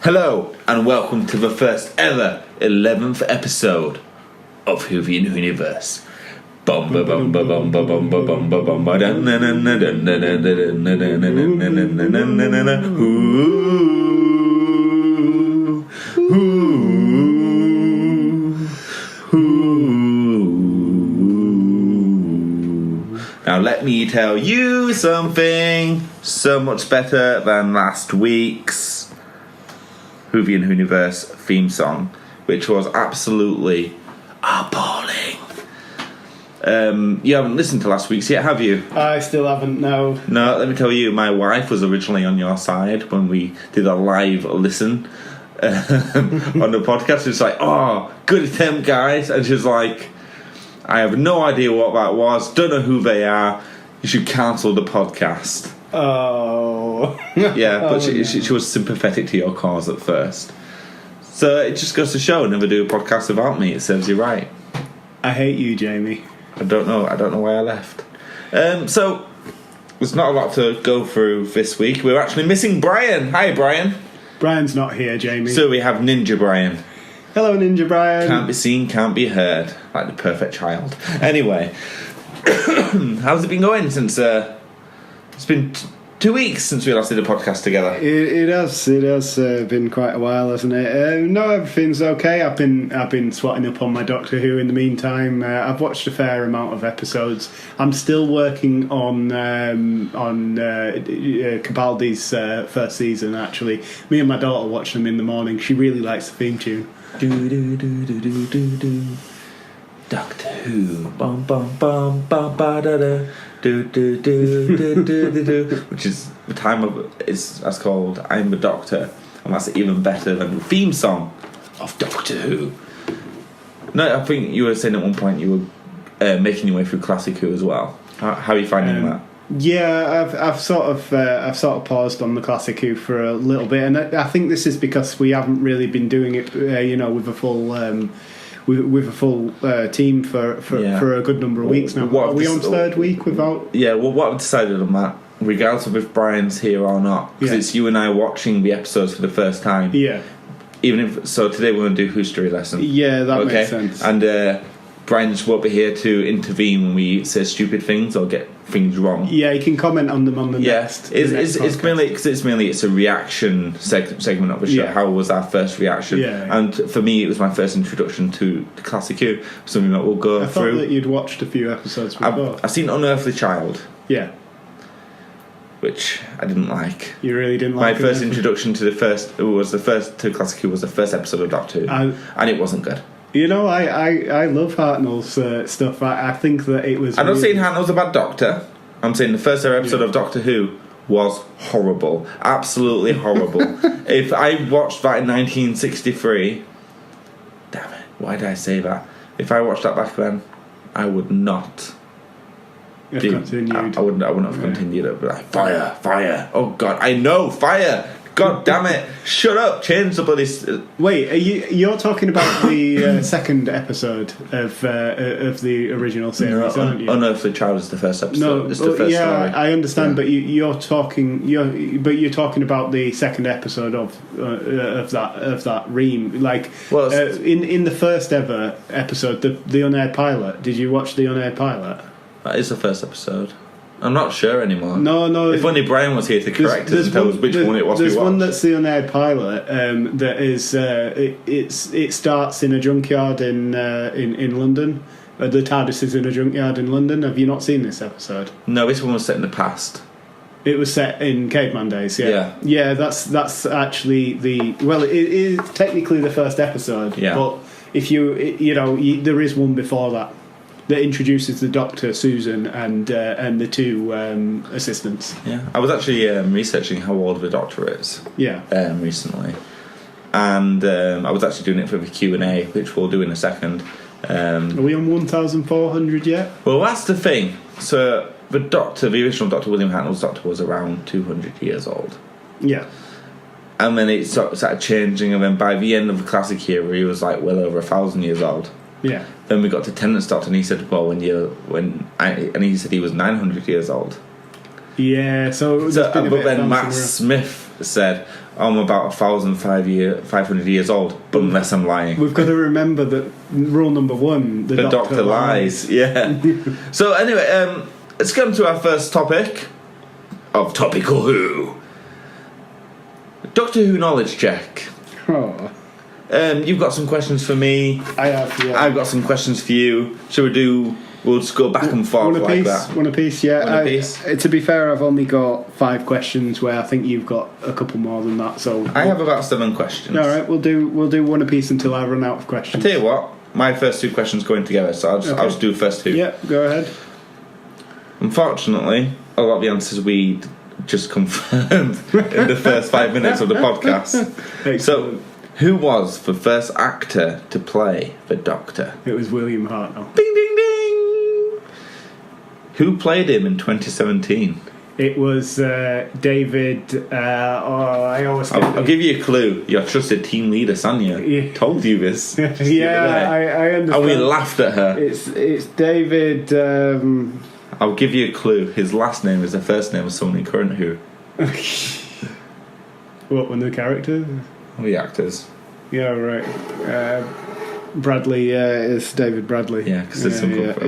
Hello and welcome to the first ever 11th episode of Whovian Universe. Now let me tell you something so much better than last week's Whovian Universe theme song, which was absolutely appalling. You haven't listened to last week's yet, have you? I still haven't, no. No, let me tell you, my wife was originally on your side when we did a live listen on the podcast. It's like, oh, good attempt, guys. And she's like, I have no idea what that was, don't know who they are, you should cancel the podcast. Oh. Yeah, but she was sympathetic to your cause at first. So it just goes to show, never do a podcast without me, it serves you right. I hate you, Jamie. I don't know why I left. So there's not a lot to go through this week. We're actually missing Brian. Hi, Brian. Brian's not here, Jamie. So we have Ninja Brian. Hello, Ninja Brian. Can't be seen, can't be heard. Like the perfect child. Anyway, how's it been going since... it's been 2 weeks since we last did a podcast together. It has been quite a while, hasn't it? No, everything's okay. I've been swatting up on my Doctor Who in the meantime. I've watched a fair amount of episodes. I'm still working on Capaldi's first season. Actually, me and my daughter watch them in the morning. She really likes the theme tune. Do do do do do do do. Doctor Who. Bum bum bum bum ba da da. Do do do do do do do. Which is the time of that's called I'm the Doctor, and that's even better than the theme song of Doctor Who. No, I think you were saying at one point you were making your way through Classic Who as well. How are you finding that? Yeah, I've sort of paused on the Classic Who for a little bit, and I think this is because we haven't really been doing it, with a full. With a full team for a good number of weeks now. Are we on third week without? Yeah, well, what I've decided on that, regardless of if Brian's here or not, because it's you and I watching the episodes for the first time. Yeah. Even if so, today we're going to do History lesson. Yeah, that makes sense. And Brian just won't be here to intervene when we say stupid things or get things wrong. Yeah, you can comment on them on the next. It's mainly it's a reaction segment of the show. Yeah. How was our first reaction? Yeah. And for me, it was my first introduction to Classic Who. Something that we'll go through. I thought that you'd watched a few episodes before. I've seen Unearthly Child. Yeah. Which I didn't like. You really didn't like. My first introduction to Classic Who was the first episode of Doctor Who, and it wasn't good. You know, I love Hartnell's stuff. I think that it was... I'm not saying Hartnell's a bad doctor. I'm saying the first episode of Doctor Who was horrible. Absolutely horrible. If I watched that in 1963... Damn it, why did I say that? If I watched that back then, I would not... continued. I wouldn't have continued. It would be like, fire. Oh, God, I know, fire! God damn it! Shut up! Change the bloody. Wait, you're talking about the second episode of the original series, aren't you? Unearthly Child is the first episode. No, it's the first story. I understand, but you're talking about the second episode of that ream. Like, in the first ever episode, the unaired pilot. Did you watch the unaired pilot? That is the first episode. I'm not sure anymore. No. If only Brian was here to correct us and tell us which one it was we watched. There's one that's the unaired pilot that is... it starts in a junkyard in London. The TARDIS is in a junkyard in London. Have you not seen this episode? No, this one was set in the past. It was set in caveman days, yeah. Yeah, that's actually the... Well, it is technically the first episode. Yeah. But if there is one before that introduces the Doctor, Susan, and the two assistants. Yeah, I was actually researching how old the Doctor is. Yeah. Recently, and I was actually doing it for the Q&A, which we'll do in a second. Are we on 1,400 yet? Well, that's the thing. So the original Doctor, William Hartnell's Doctor, was around 200 years old. Yeah. And then it started changing, and then by the end of the Classic era, he was like well over 1,000 years old. Yeah. Then we got to Tennant's Doctor, and he said, "Well, and he said he was 900 years old." Yeah. So but then Matt Smith said, I'm about 500 years old, but unless I'm lying. We've got to remember that rule number 1: the doctor lies. Yeah. So anyway, let's get on to our first topic of Topical Who. Doctor Who knowledge check. Oh, You've got some questions for me. I have. Yeah. I've got some questions for you. Shall we do? We'll just go back and forth like that. One a piece, yeah. One a piece. To be fair, I've only got 5 questions, where I think you've got a couple more than that. So I have about 7 questions. All right, we'll do one a piece until I run out of I questions. tell you what, my first 2 questions go in together, so I'll just do the first 2. Yeah, go ahead. Unfortunately, a lot of the answers we just confirmed in the first 5 minutes of the podcast. Excellent. So, who was the first actor to play the Doctor? It was William Hartnell. Ding, ding, ding! Who played him in 2017? It was David. I'll give you a clue. Your trusted team leader, Sanya, Yeah. told you this. Yeah, I understand. And we laughed at her. It's David. I'll give you a clue. His last name is the first name of someone in current Who. What, one of the characters? The actors. Yeah, right. Bradley is David Bradley. Yeah, because there's some comfort.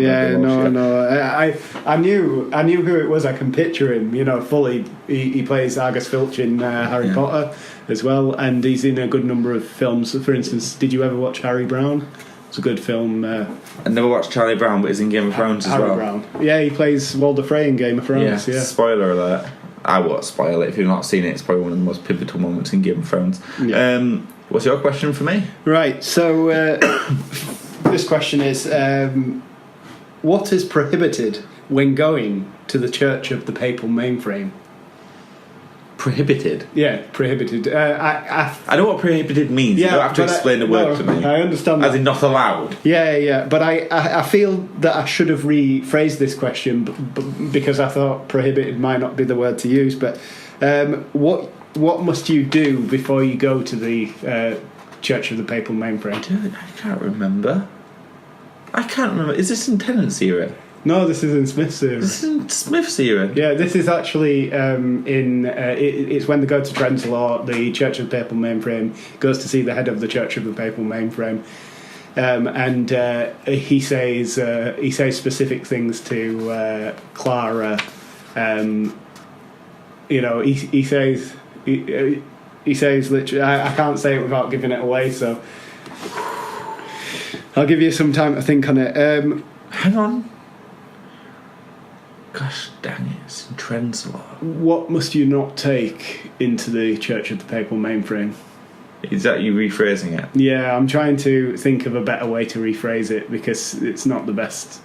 I knew who it was. I can picture him, fully. He plays Argus Filch in Harry Potter as well, and he's in a good number of films. For instance, did you ever watch Harry Brown? It's a good film. I never watched Charlie Brown, but he's in Game of Thrones as Harry well. Brown. Yeah, he plays Walder Frey in Game of Thrones. Yeah. Spoiler alert. I won't spoil it. If you've not seen it, it's probably one of the most pivotal moments in Game of Thrones. Yeah. What's your question for me? Right, so this question is, what is prohibited when going to the Church of the Papal Mainframe? Prohibited? Yeah, prohibited. I know what prohibited means. You don't have to explain the word to me. I understand As in not allowed? Yeah, but I feel that I should have rephrased this question because I thought prohibited might not be the word to use, but what must you do before you go to the Church of the Papal Mainframe? Dude, I can't remember. Is this in Tennant's era? No, this is in Smith's era. This is in Smith's era? Yeah, this is actually it's when they go to Trenzalore, the Church of the Papal Mainframe goes to see the head of the Church of the Papal Mainframe, and he says specific things to Clara. He says literally, I can't say it without giving it away, so I'll give you some time to think on it. Hang on. Gosh dang it, it's in Trenzalore. What must you not take into the Church of the Papal Mainframe? Is that you rephrasing it? Yeah, I'm trying to think of a better way to rephrase it because it's not the best.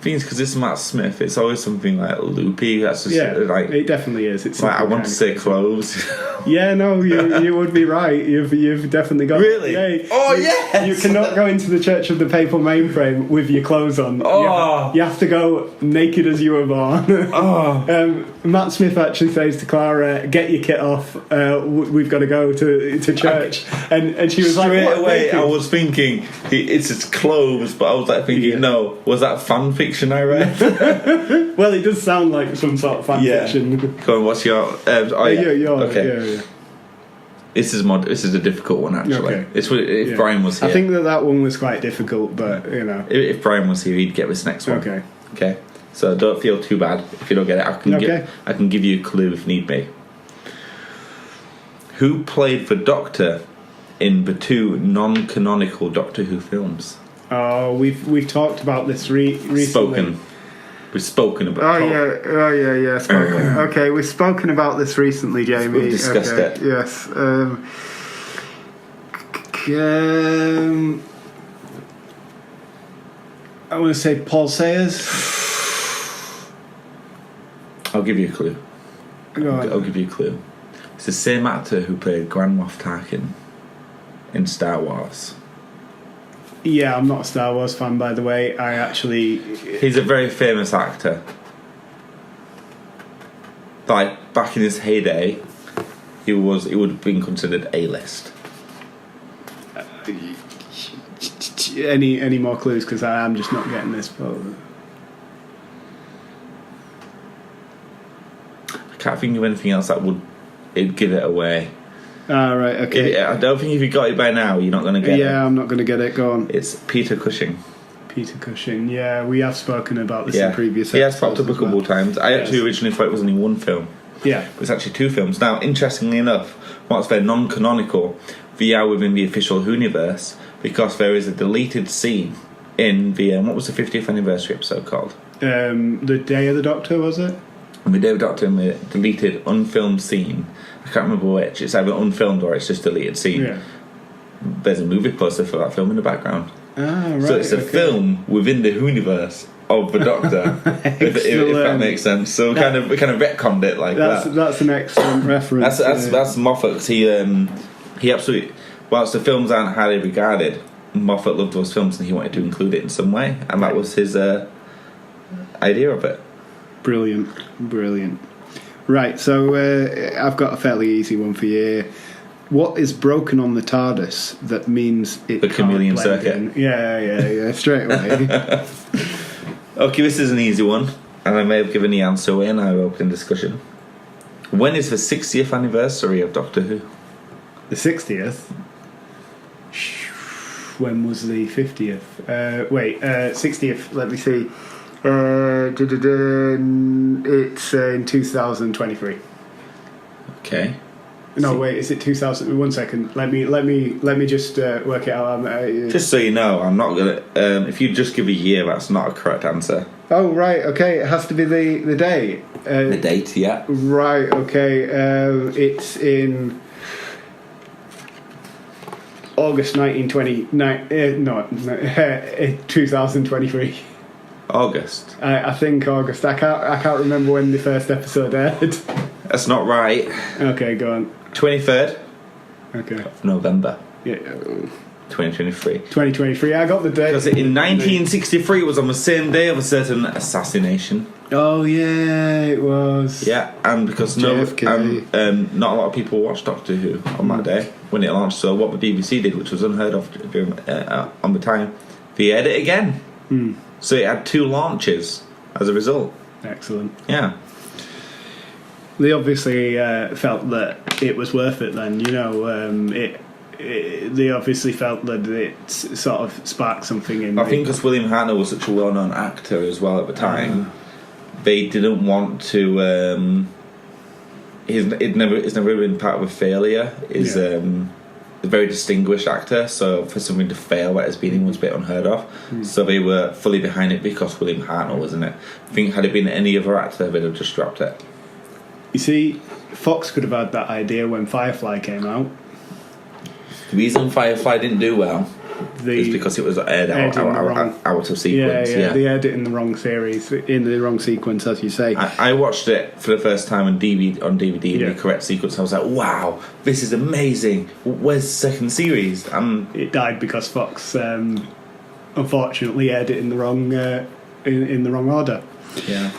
Things because it's Matt Smith, it's always something like loopy. That's just like it definitely is. It's like I want to say clothes. Yeah, no, you would be right. You've definitely got really. Yeah, Yes! You cannot go into the Church of the Papal Mainframe with your clothes on. Oh, you have to go naked as you were born. Oh. Matt Smith actually says to Clara, "Get your kit off. We've got to go to church." And she was straight like, away. Naked? I was thinking it's his clothes, but I was like thinking, no, was that fan fiction I read? Well, it does sound like some sort of fan fiction. Go on, what's your? Okay. Yeah. This is a difficult one actually. Okay. It's if Brian was here. I think that one was quite difficult, but if Brian was here, he'd get this next one. Okay. So don't feel too bad if you don't get it. I can give you a clue if need be. Who played the Doctor in the 2 non-canonical Doctor Who films? Oh, we've talked about this recently. We've spoken about. Yeah. Spoken. Okay, we've spoken about this recently, Jamie. We've discussed it. Yes. I want to say Paul Sayers. I'll give you a clue. Go on. I'll give you a clue. It's the same actor who played Grand Moff Tarkin in Star Wars. Yeah, I'm not a Star Wars fan, by the way. He's a very famous actor. Like, back in his heyday, he would have been considered A-list. Any more clues? Because I'm just not getting this. But I can't think of anything else that would it'd give it away. Ah, right, okay. I don't think if you got it by now, you're not going to get it. Yeah, I'm not going to get it. Go on. It's Peter Cushing. Peter Cushing. Yeah, we have spoken about this in previous episodes. He has popped up a couple of times. I actually Yes. originally thought it was only one film. Yeah. It was actually two films. Now, interestingly enough, what's very non-canonical, they are within the official Whoniverse, because there is a deleted scene in the... what was the 50th anniversary episode called? The Day of the Doctor, was it? And the David Doctor in the deleted, unfilmed scene. I can't remember which. It's either unfilmed or it's just deleted scene. Yeah. There's a movie poster for that film in the background. Ah, right. So it's a film within the Whoniverse of the Doctor, if that makes sense. So we kind of retconned it like that. That's an excellent reference. That's Moffat, 'cause he absolutely, whilst the films aren't highly regarded, Moffat loved those films and he wanted to include it in some way, and that was his idea of it. Brilliant. Right, so I've got a fairly easy one for you. What is broken on the TARDIS that means it The can't chameleon blend circuit. in? Yeah, straight away. Okay, this is an easy one, and I may have given the answer away in our opening discussion. When is the 60th anniversary of Doctor Who? The 60th? When was the 50th? 60th, let me see. It's in 2023. Okay. No, wait, is it 2000? 1 second. Let me just work it out. Just so you know, I'm not gonna. If you just give a year, that's not a correct answer. Oh, right, okay. It has to be the date. The date, yeah. Right, okay. It's in August 2023. August. I think August. I can't remember when the first episode aired. That's not right. Okay, go on. 23rd Okay. of November, Yeah. 2023. 2023. I got the date. Because in 1963 it was on the same day of a certain assassination. Oh yeah, it was. Yeah, and because JFK. not a lot of people watched Doctor Who on that day when it launched. So what the BBC did, which was unheard of during, on the time, they aired it again. So it had two launches as a result. Excellent. Yeah. They obviously felt that it was worth it. Then they obviously felt that it sort of sparked something in. I think because William Hartnell was such a well-known actor as well at the time, they didn't want to. It's never been part of a failure. Is a very distinguished actor, so for something to fail at his being was a bit unheard of. So they were fully behind it because William Hartnell was in it. I think had it been any other actor, they'd have just dropped it. You see, Fox could have had that idea when Firefly came out. The reason Firefly didn't do well is because it was aired out of sequence. Yeah, they aired it in the wrong series, in the wrong sequence, as you say. I watched it for the first time on DVD in the correct sequence. I was like, wow, this is amazing. Where's the second series? It died because Fox unfortunately aired it in the wrong in the wrong order. Yeah.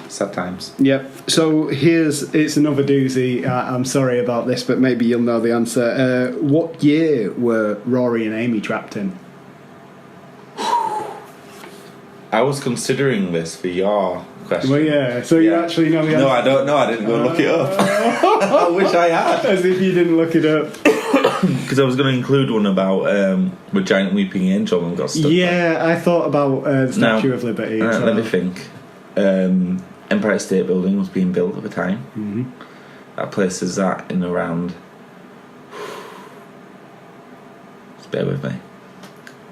Sad times. Yep. So it's another doozy. I'm sorry about this, but maybe you'll know the answer. What year were Rory and Amy trapped in? I was considering this for your question. Well, yeah. So you actually know the answer? No, I don't know. I didn't go look it up. I wish I had. As if you didn't look it up. Because I was going to include one about the giant weeping angel and got stuck. Yeah, I thought about the Statue of Liberty. Let me think. Empire State Building was being built at the time. Mm-hmm. That place is that in around. Just bear with me. I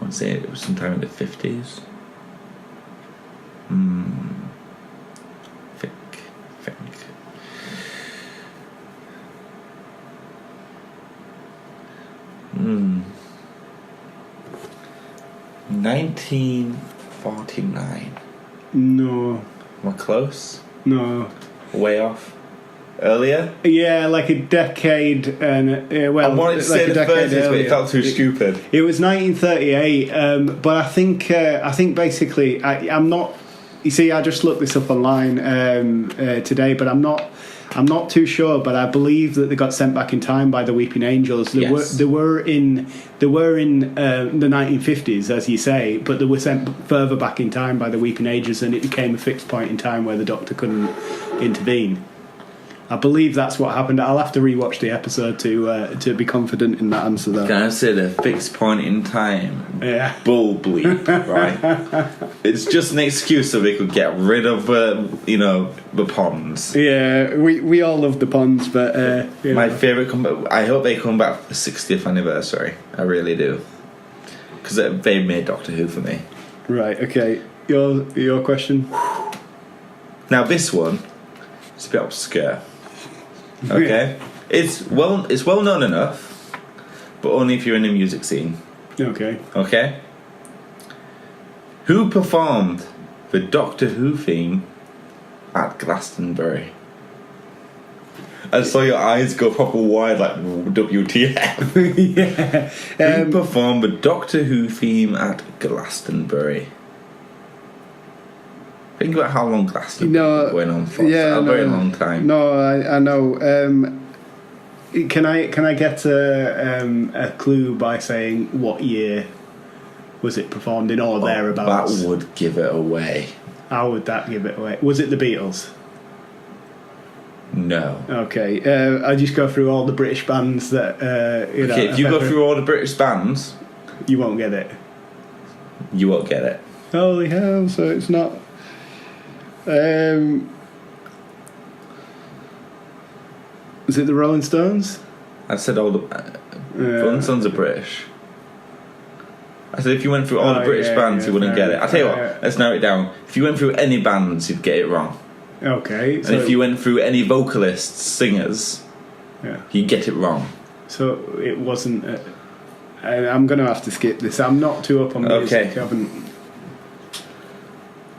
want to say it was sometime in the 50s. Think. 1949. No. Am I close? No. Way off. Earlier? Yeah, like a decade. And I wanted to say the 30s, but it felt too stupid. It was 1938, but I think basically I'm not. You see, I just looked this up online today, but I'm not too sure. But I believe that they got sent back in time by the Weeping Angels. They were in the 1950s, as you say, but they were sent further back in time by the Weeping Angels, and it became a fixed point in time where the Doctor couldn't intervene. I believe that's what happened. I'll have to rewatch the episode to be confident in that answer, though. Can I say the fixed point in time? Yeah. Bull bleep, right? It's just an excuse so they could get rid of, the ponds. Yeah, we all love the ponds, but My favourite I hope they come back for the 60th anniversary. I really do. Because they made Doctor Who for me. Right, okay. Your question? Now this one, it's a bit obscure. Okay? It's well known enough, but only if you're in the music scene. Okay. Okay? Who performed the Doctor Who theme at Glastonbury? I saw your eyes go proper wide like WTF. Yeah. Who performed the Doctor Who theme at Glastonbury? Think about how long Glastonbury was going on for. Yeah, a very long time. No, I know. Can I get a clue by saying what year was it performed in or thereabouts? That would give it away. How would that give it away? Was it the Beatles? No. Okay, I just go through all the British bands that Okay, if you go through all the British bands, you won't get it. you won't get it. Holy hell! So it's not. Was it the Rolling Stones? I said all the Rolling Stones are British. I said if you went through all the British bands, you wouldn't get it. I tell you what, let's narrow it down. If you went through any bands, you'd get it wrong. Okay. And if you went through any vocalists, singers, you'd get it wrong. So it wasn't. I'm going to have to skip this. I'm not too up on music. Okay. I haven't.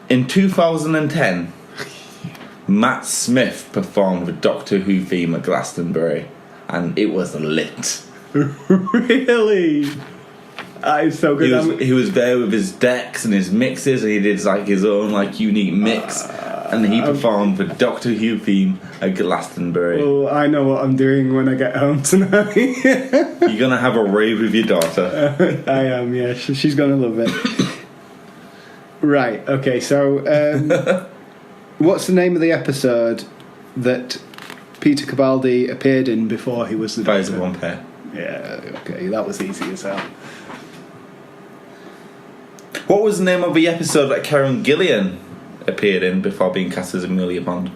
In 2010, Matt Smith performed the Doctor Who theme at Glastonbury, and it was lit. Really? That is so good. He was there with his decks and his mixes, and he did like his own like unique mix, and he performed the Doctor Who theme at Glastonbury. Well, I know what I'm doing when I get home tonight. You're gonna have a rave with your daughter. I am, yeah. She's gonna love it. Right. Okay. So, what's the name of the episode that Peter Capaldi appeared in before he was the Fires Doctor? of One Pair. Yeah. Okay. That was easy as hell. What was the name of the episode that Karen Gillian appeared in before being cast as Amelia Pond?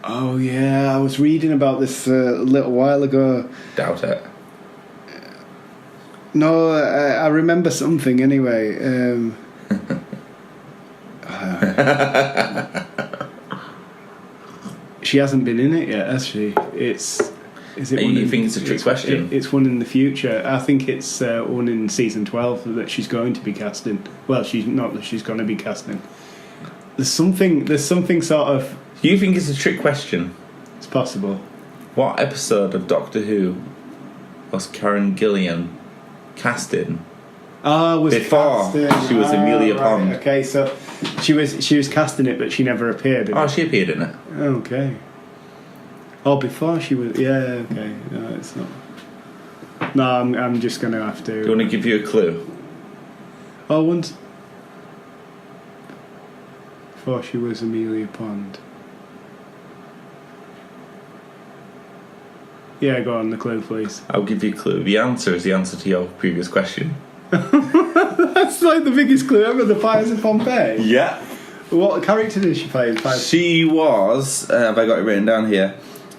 Oh yeah, I was reading about this a little while ago. Doubt it. No, I remember something anyway. She hasn't been in it yet, has she? Is it? You think it's a trick question? It's one in the future. I think it's one in season 12 that she's going to be casting. Well, she's not that she's going to be casting. There's something sort of. You think it's a trick question? It's possible. What episode of Doctor Who was Karen Gillian cast in? Before she was Amelia Pond. Right. Okay, so she was casting it, but she never appeared. She appeared in it. Okay. Oh, before she was. Yeah. Okay. No, it's not. No, I'm just gonna have to. Do you want to give you a clue? Oh, once. Before she was Amelia Pond. Yeah, go on the clue, please. I'll give you a clue. The answer is the answer to your previous question. That's like the biggest clue ever. The Fires of Pompeii. Yeah. What character did she play in Fires? She was. Have I got it written down here?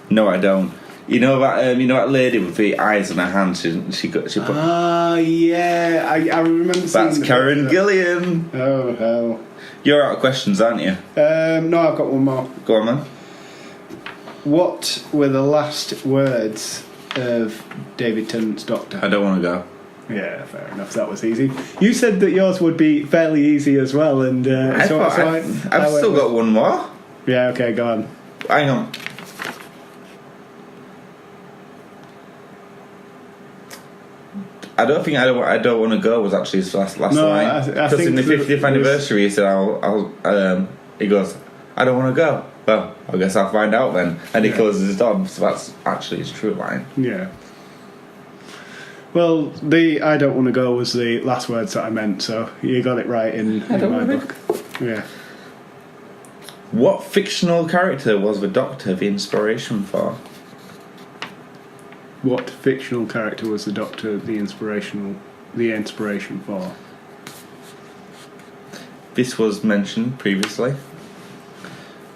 No, I don't. You know that lady with the eyes on her hand. She put. Yeah. I remember. That's Karen Gillian. Oh hell. You're out of questions, aren't you? No, I've got one more. Go on, man. What were the last words of David Tennant's Doctor? I don't want to go. Yeah, fair enough. That was easy. You said that yours would be fairly easy as well, and I've still got one more. Yeah. Okay, go on. Hang on. I don't think I don't want to go was actually his last line. Because in the 50th anniversary, he said, he goes, I don't want to go. Well, I guess I'll find out then. And he closes his door, so that's actually his true line. Yeah. Well, the I don't want to go was the last words that I meant, so you got it right in my book. Yeah. What fictional character was the Doctor the inspiration for? What fictional character was the Doctor the inspiration for? This was mentioned previously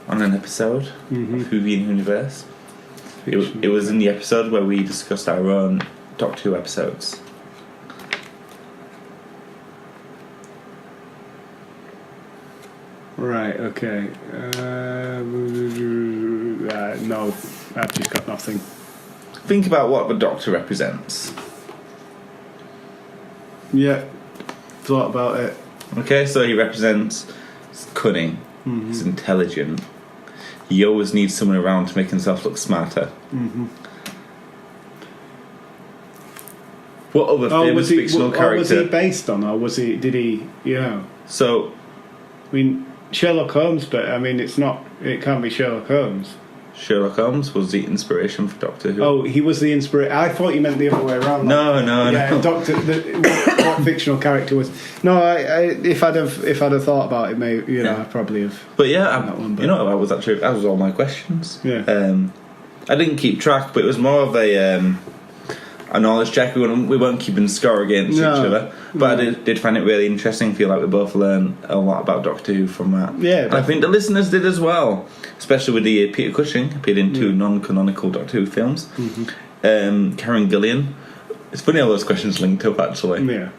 on an episode of Whovian Universe. It was in the episode where we discussed our own Doctor Who episodes. Right, okay. No, I've just got nothing. Think about what the Doctor represents. Yeah, thought about it. Okay, so he represents cunning, he's intelligent, he always needs someone around to make himself look smarter. What other famous fictional character? Was he based on, or did he, So, I mean, Sherlock Holmes, but I mean, it can't be Sherlock Holmes. Sherlock Holmes was the inspiration for Doctor Who. Oh, he was the inspiration. I thought you meant the other way around. No. Doctor. What fictional character was? No, if I'd have thought about it, I probably have. But yeah, that was all my questions. Yeah. I didn't keep track, but it was more of a knowledge check. We weren't keeping score against each other, but I did find it really interesting. Feel like we both learned a lot about Doctor Who from that. Yeah, and I think the listeners did as well, especially with the Peter Cushing appeared in 2 non-canonical Doctor Who films. Karen Gillan. It's funny how those questions linked up actually. Yeah.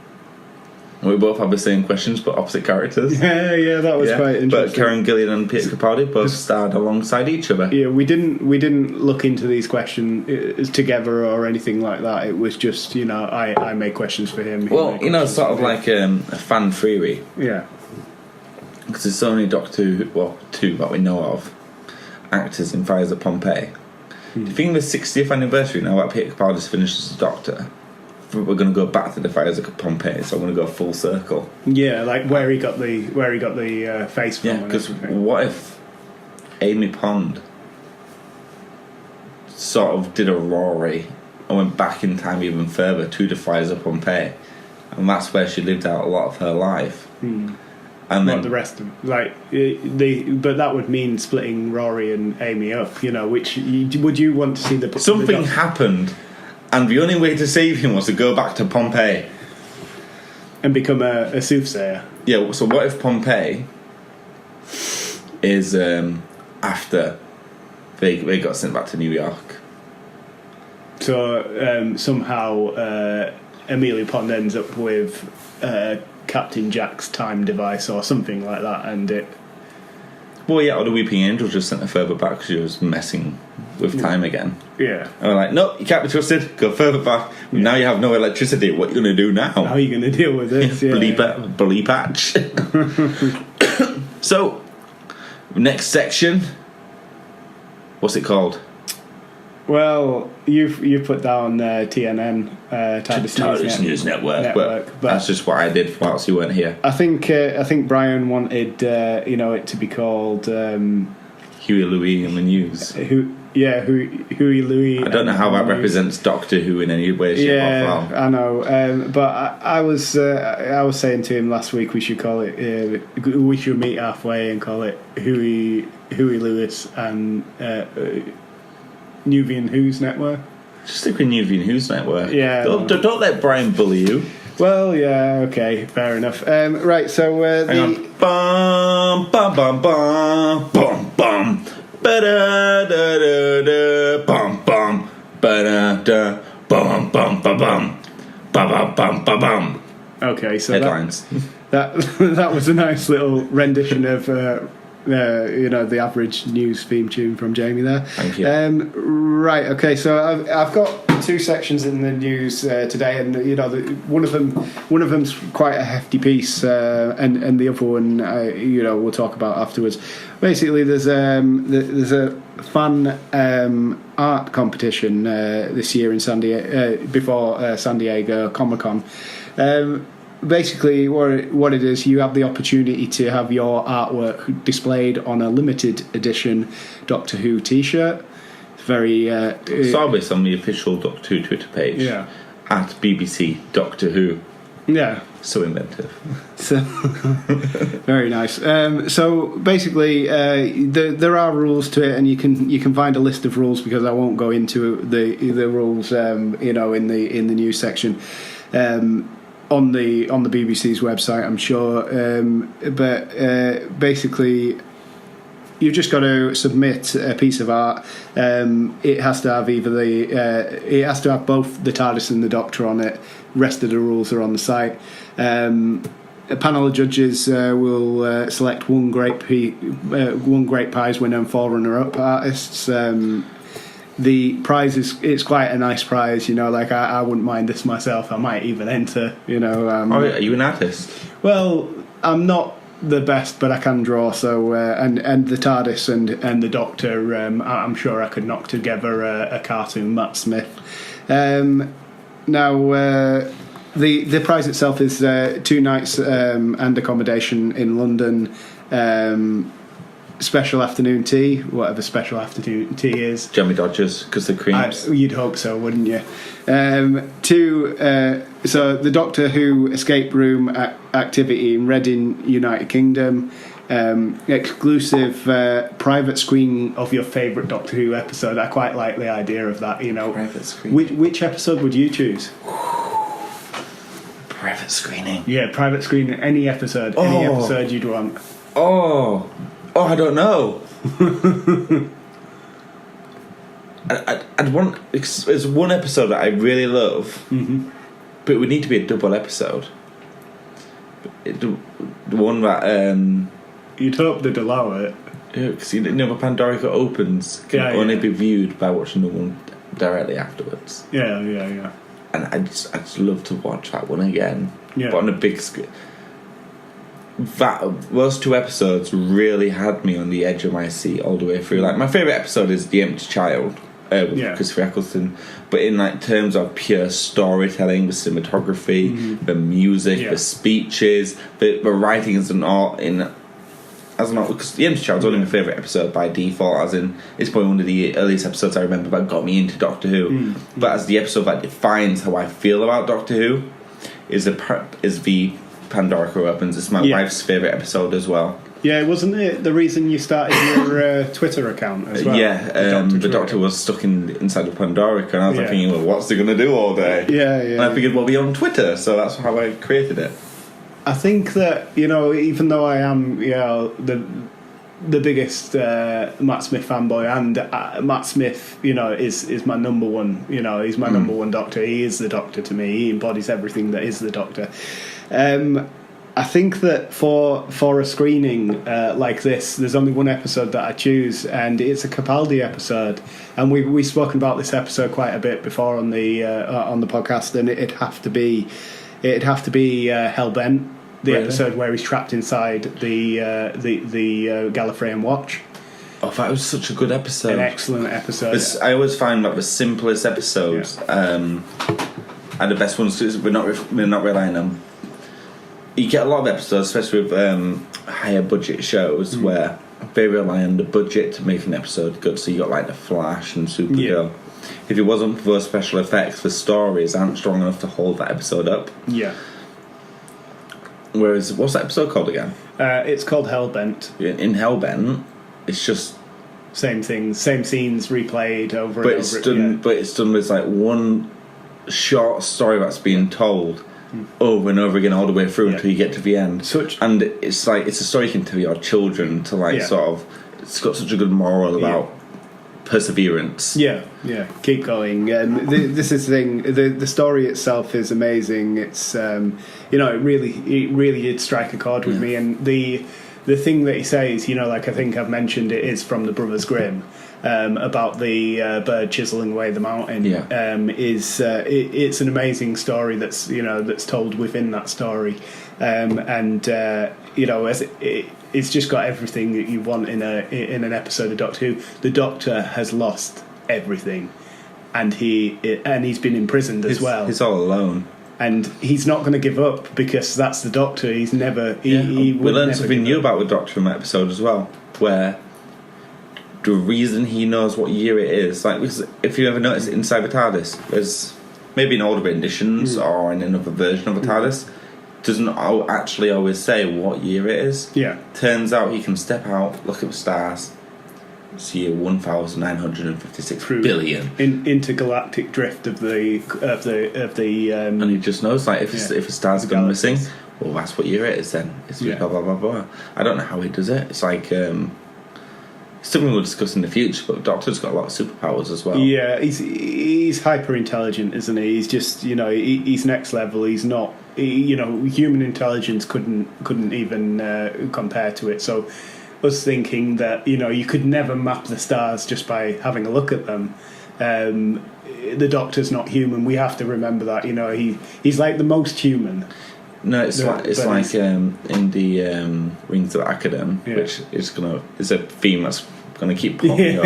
We both have the same questions but opposite characters. Yeah, that was quite interesting. But Karen Gillan and Peter Capaldi both starred alongside each other. Yeah, we didn't look into these questions together or anything like that. It was just, I made questions for him. Well, sort of like a fan theory. Yeah. Because there's only Doctor Who, 2 that we know of, actors in Fires of Pompeii. Do you think the 60th anniversary now that Peter Capaldi's finished as a Doctor, we're going to go back to the Fires of Pompeii, so I'm going to go full circle. Yeah, like where he got the face from. Yeah, because what if Amy Pond sort of did a Rory and went back in time even further to the Fires of Pompeii, and that's where she lived out a lot of her life. And not the rest of them. But that would mean splitting Rory and Amy up. Which would you want to see the something happened? And the only way to save him was to go back to Pompeii. And become a soothsayer. Yeah, so what if Pompeii is after they got sent back to New York? So somehow Amelia Pond ends up with Captain Jack's time device or something like that, and it... Well, yeah, or the Weeping Angel just sent her further back because she was messing with time again. Yeah. And we're like, no, you can't be trusted. Go further back. Yeah. Now you have no electricity. What are you going to do now? How are you going to deal with this? Bleep patch. So, next section. What's it called? Well, you've put down TNN, TARDIS News Network, but that's just what I did whilst you weren't here. I think Brian wanted it to be called Huey Louie and the News. Huey Louie. I don't know how that represents Doctor Who in any way, shape, or form. I know, but I was saying to him last week we should call it. We should meet halfway and call it Huey Lewis and Nuvian Who's Network. Just stick with Nuvian Who's Network. Yeah. Don't let Brian bully you. Well, yeah, okay, fair enough. Right, so hang on. Bum bum bum bum bum bum. Ba-da da da da bum bum ba-da da bum bum ba bum ba bum bum ba bum. Okay, so headlines. That was a nice little rendition of the average news theme tune from Jamie there. Thank you. Right, okay, so I've got 2 sections in the news today, and one of them's quite a hefty piece, and the other one we'll talk about afterwards. Basically, there's a fan art competition this year in before San Diego Comic-Con. Basically, what it is, you have the opportunity to have your artwork displayed on a limited edition Doctor Who T-shirt. It's very... Saw this on the official Doctor Who Twitter page. Yeah. At BBC Doctor Who. Yeah. So inventive. So, very nice. So basically, there are rules to it, and you can find a list of rules because I won't go into the rules, in the news section, on the BBC's website, I'm sure. But basically, you've just got to submit a piece of art. It has to have it has to have both the TARDIS and the Doctor on it. Rest of the rules are on the site. A panel of judges will select one Great Prize winner and 4 runner-up artists. The prize it's quite a nice prize, like I wouldn't mind this myself. I might even enter, are you an artist? Well, I'm not the best, but I can draw. So and the TARDIS and the Doctor, I'm sure I could knock together a cartoon Matt Smith. Now, the prize itself is 2 nights and accommodation in London, special afternoon tea, whatever special afternoon tea is. Jammy Dodgers, because the creams. You'd hope so, wouldn't you? So the Doctor Who escape room activity in Reading, United Kingdom. Exclusive private screening of your favourite Doctor Who episode. I quite like the idea of that, Private screening. Which episode would you choose? Private screening. Yeah, private screening. Any episode. Any episode you'd want. Oh, I don't know. I'd want... There's one episode that I really love, but it would need to be a double episode. The one that... You'd hope they'd allow it. Yeah, because Pandorica opens can only be viewed by watching the one directly afterwards. Yeah. And I'd just love to watch that one again, but on a big screen. Those 2 episodes really had me on the edge of my seat all the way through. Like, my favourite episode is The Empty Child, with Christopher Eccleston. But in terms of pure storytelling, the cinematography, the music, the speeches, the writing is because The Empty Child's only my favourite episode by default, as in it's probably one of the earliest episodes I remember that got me into Doctor Who. But as the episode that defines how I feel about Doctor Who is the Pandorica opens. It's my wife's favourite episode as well. Yeah, wasn't it the reason you started your Twitter account as well? The Doctor was stuck inside of Pandorica, and I was thinking, well, what's he going to do all day? Yeah. And I figured, well, be on Twitter, so that's how I created it. I think that, even though I am, the biggest Matt Smith fanboy, and Matt Smith, is my number one, he's my number one Doctor. He is the Doctor to me. He embodies everything that is the Doctor. I think that for a screening like this, there's only one episode that I choose, and it's a Capaldi episode. And we've spoken about this episode quite a bit before on the podcast, and it'd have to be Hellbent, the episode where he's trapped inside the Gallifreyan Watch. Oh, that was such a good episode. An excellent episode. I always find that the simplest episodes are the best ones, because we're not relying on. You get a lot of episodes, especially with higher budget shows, where they rely on the budget to make an episode good. So you got like The Flash and Supergirl. Yeah. If it wasn't for those special effects, the stories aren't strong enough to hold that episode up. Yeah. Whereas, what's that episode called again? It's called Hellbent. In Hellbent, it's just same things, same scenes replayed over and over. But it's done with like one short story that's being told over and over again all the way through until you get to the end. And it's like it's a story you can tell your children to sort of. It's got such a good moral about perseverance. Yeah, keep going. This is the thing. The story itself is amazing. It's it really did strike a chord with me. And the thing that he says, I think I've mentioned it, is from the Brothers Grimm. About the bird chiseling away the mountain. It's an amazing story that's told within that story, as it's just got everything that you want in an episode of Doctor Who. The Doctor has lost everything, and he's been imprisoned as well. He's all alone. And he's not going to give up, because that's the Doctor. He's never. We learned something new about the Doctor in that episode as well, where the reason he knows what year it is, like, because if you ever notice inside the TARDIS, there's maybe in older editions or in another version of a TARDIS, doesn't actually always say what year it is. Yeah. Turns out he can step out, look at the stars, see a 1,956 billion intergalactic drift of the and he just knows, like, if a star's gone missing, well, that's what year it is then. It's blah blah blah blah. I don't know how he does it. It's like something we'll discuss in the future, but the Doctor's got a lot of superpowers as well. Yeah, he's hyper intelligent, isn't he? He's just, you know, he's next level. He's not, you know, human intelligence couldn't even compare to it. So us thinking that, you know, you could never map the stars just by having a look at them. The Doctor's not human. We have to remember that. You know, he's like the most human. No, it's like in the Rings of Akadem, which is a theme that's gonna keep popping up.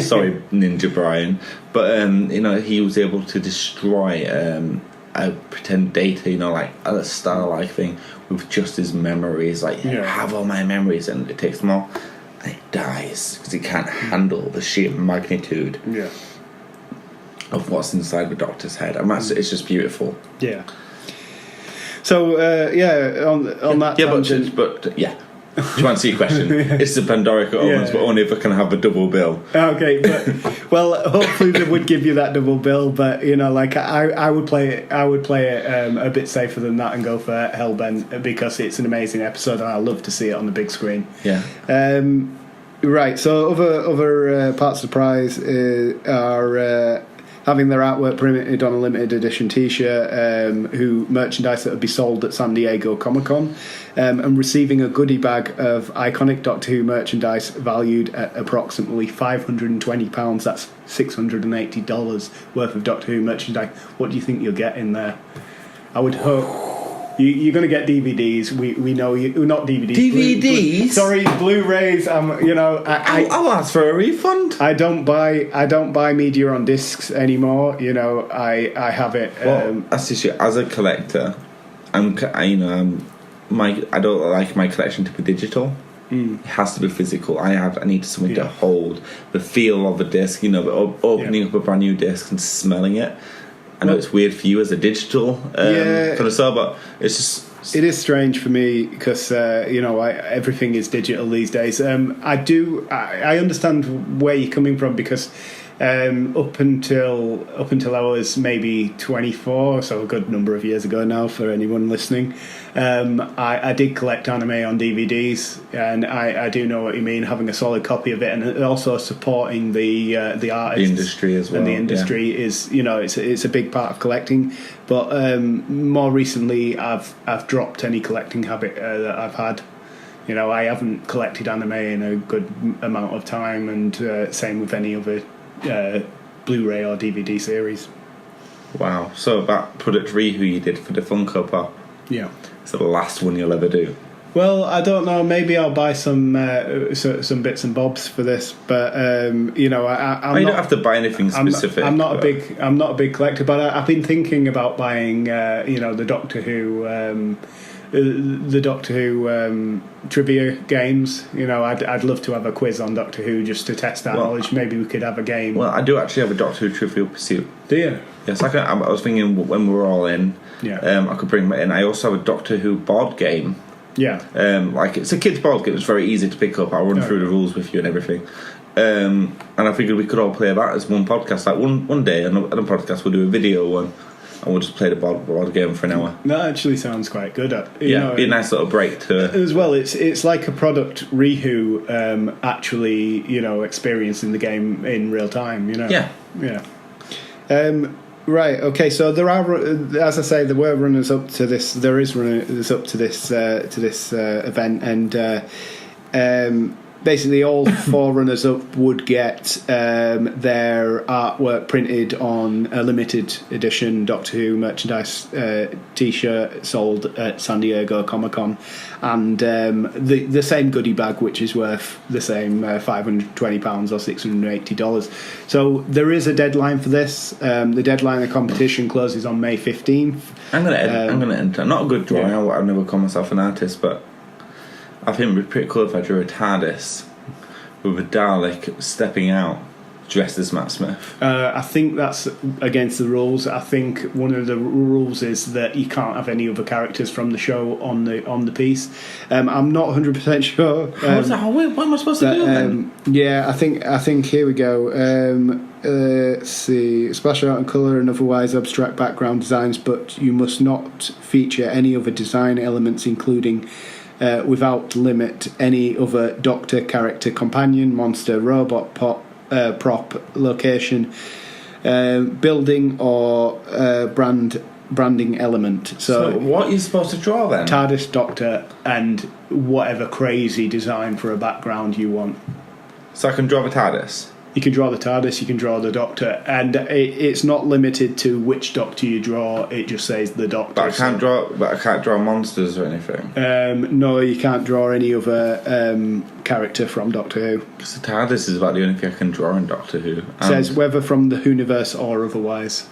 Sorry, Ninja Brian, but you know, he was able to destroy a pretend data, you know, like a star-like thing, with just his memories. Like, have all my memories, and it takes them all, and it dies because it can't handle the sheer magnitude of what's inside the Doctor's head, and it's just beautiful. Yeah. So on that tangent, but yeah. To answer your question, it's the Pandorica Omens, but only if I can have a double bill. Okay, but well, hopefully they would give you that double bill. But you know, like I would play it a bit safer than that and go for Hellbent, because it's an amazing episode and I love to see it on the big screen. Yeah. Right. So other parts of the prize are having their artwork printed on a limited edition T-shirt, who merchandise that would be sold at San Diego Comic-Con, and receiving a goodie bag of iconic Doctor Who merchandise valued at approximately £520. That's $680 worth of Doctor Who merchandise. What do you think you'll get in there? I would hope you're going to get DVDs. We know you. Not DVDs. DVDs. Sorry, Blu-rays. I'll ask for a refund. I don't buy media on discs anymore. You know, I have it. Well, that's the issue. As a collector, I don't like my collection to be digital. It has to be physical. I need something to hold the feel of a disc. You know, opening up a brand new disc and smelling it. I know it's weird for you as a digital connoisseur, but it's just... It is strange for me because, you know, everything is digital these days. I understand where you're coming from, because up until I was maybe 24, so a good number of years ago now for anyone listening, I did collect anime on DVDs, and I do know what you mean, having a solid copy of it, and also supporting the artists, the industry as well. And the industry is, you know, it's a big part of collecting. But more recently, I've dropped any collecting habit that I've had. You know, I haven't collected anime in a good amount of time, and same with any other Blu-ray or DVD series. Wow. So that Product Rihu you did for the Funko Pop, it's the last one you'll ever do. Well, I don't know. Maybe I'll buy some bits and bobs for this, but you know, you don't have to buy anything specific. I'm not a big collector, but I've been thinking about buying, you know, the Doctor Who trivia games. You know, I'd love to have a quiz on Doctor Who just to test our knowledge. Maybe we could have a game. Well, I do actually have a Doctor Who Trivial Pursuit. Do you? Yes, I was thinking when we were all in, I could bring that in. I also have a Doctor Who board game. Yeah. Like, it's a kid's board game. It's very easy to pick up. I'll run through the rules with you and everything. And I figured we could all play that as one podcast. Like one day on a podcast we'll do a video one, and we'll just play the board game for an hour. That actually sounds quite good. You know, it'd be a nice little break to... As well, it's like a Product Rihu actually, you know, experiencing the game in real time, you know. Yeah. Right. Okay. So there are, as I say, there were runners up to this. There is runners up to this event, and basically all four runners up would get their artwork printed on a limited edition Doctor Who merchandise T-shirt sold at San Diego Comic-Con, and the same goodie bag, which is worth the same £520 or $680. So there is a deadline for this. The deadline of the competition closes on May 15th. I'm going to enter. Not a good drawing. I've never call myself an artist, but I think it would be pretty cool if I drew a TARDIS with a Dalek stepping out dressed as Matt Smith? I think that's against the rules. I think one of the rules is that you can't have any other characters from the show on the piece. I'm not 100% sure. What am I supposed to do then? Yeah, I think here we go. Let's see, splash out and colour and otherwise abstract background designs, but you must not feature any other design elements, including without limit any other Doctor character, companion, monster, robot, prop, location, building or branding element. So what are you supposed to draw then? TARDIS, Doctor, and whatever crazy design for a background you want. So I can draw the TARDIS? You can draw the TARDIS, you can draw the Doctor, and it's not limited to which Doctor you draw. It just says the Doctor. But I can't draw monsters or anything. No, you can't draw any other character from Doctor Who. Because the TARDIS is about the only thing I can draw in Doctor Who. It says whether from the Whoniverse or otherwise.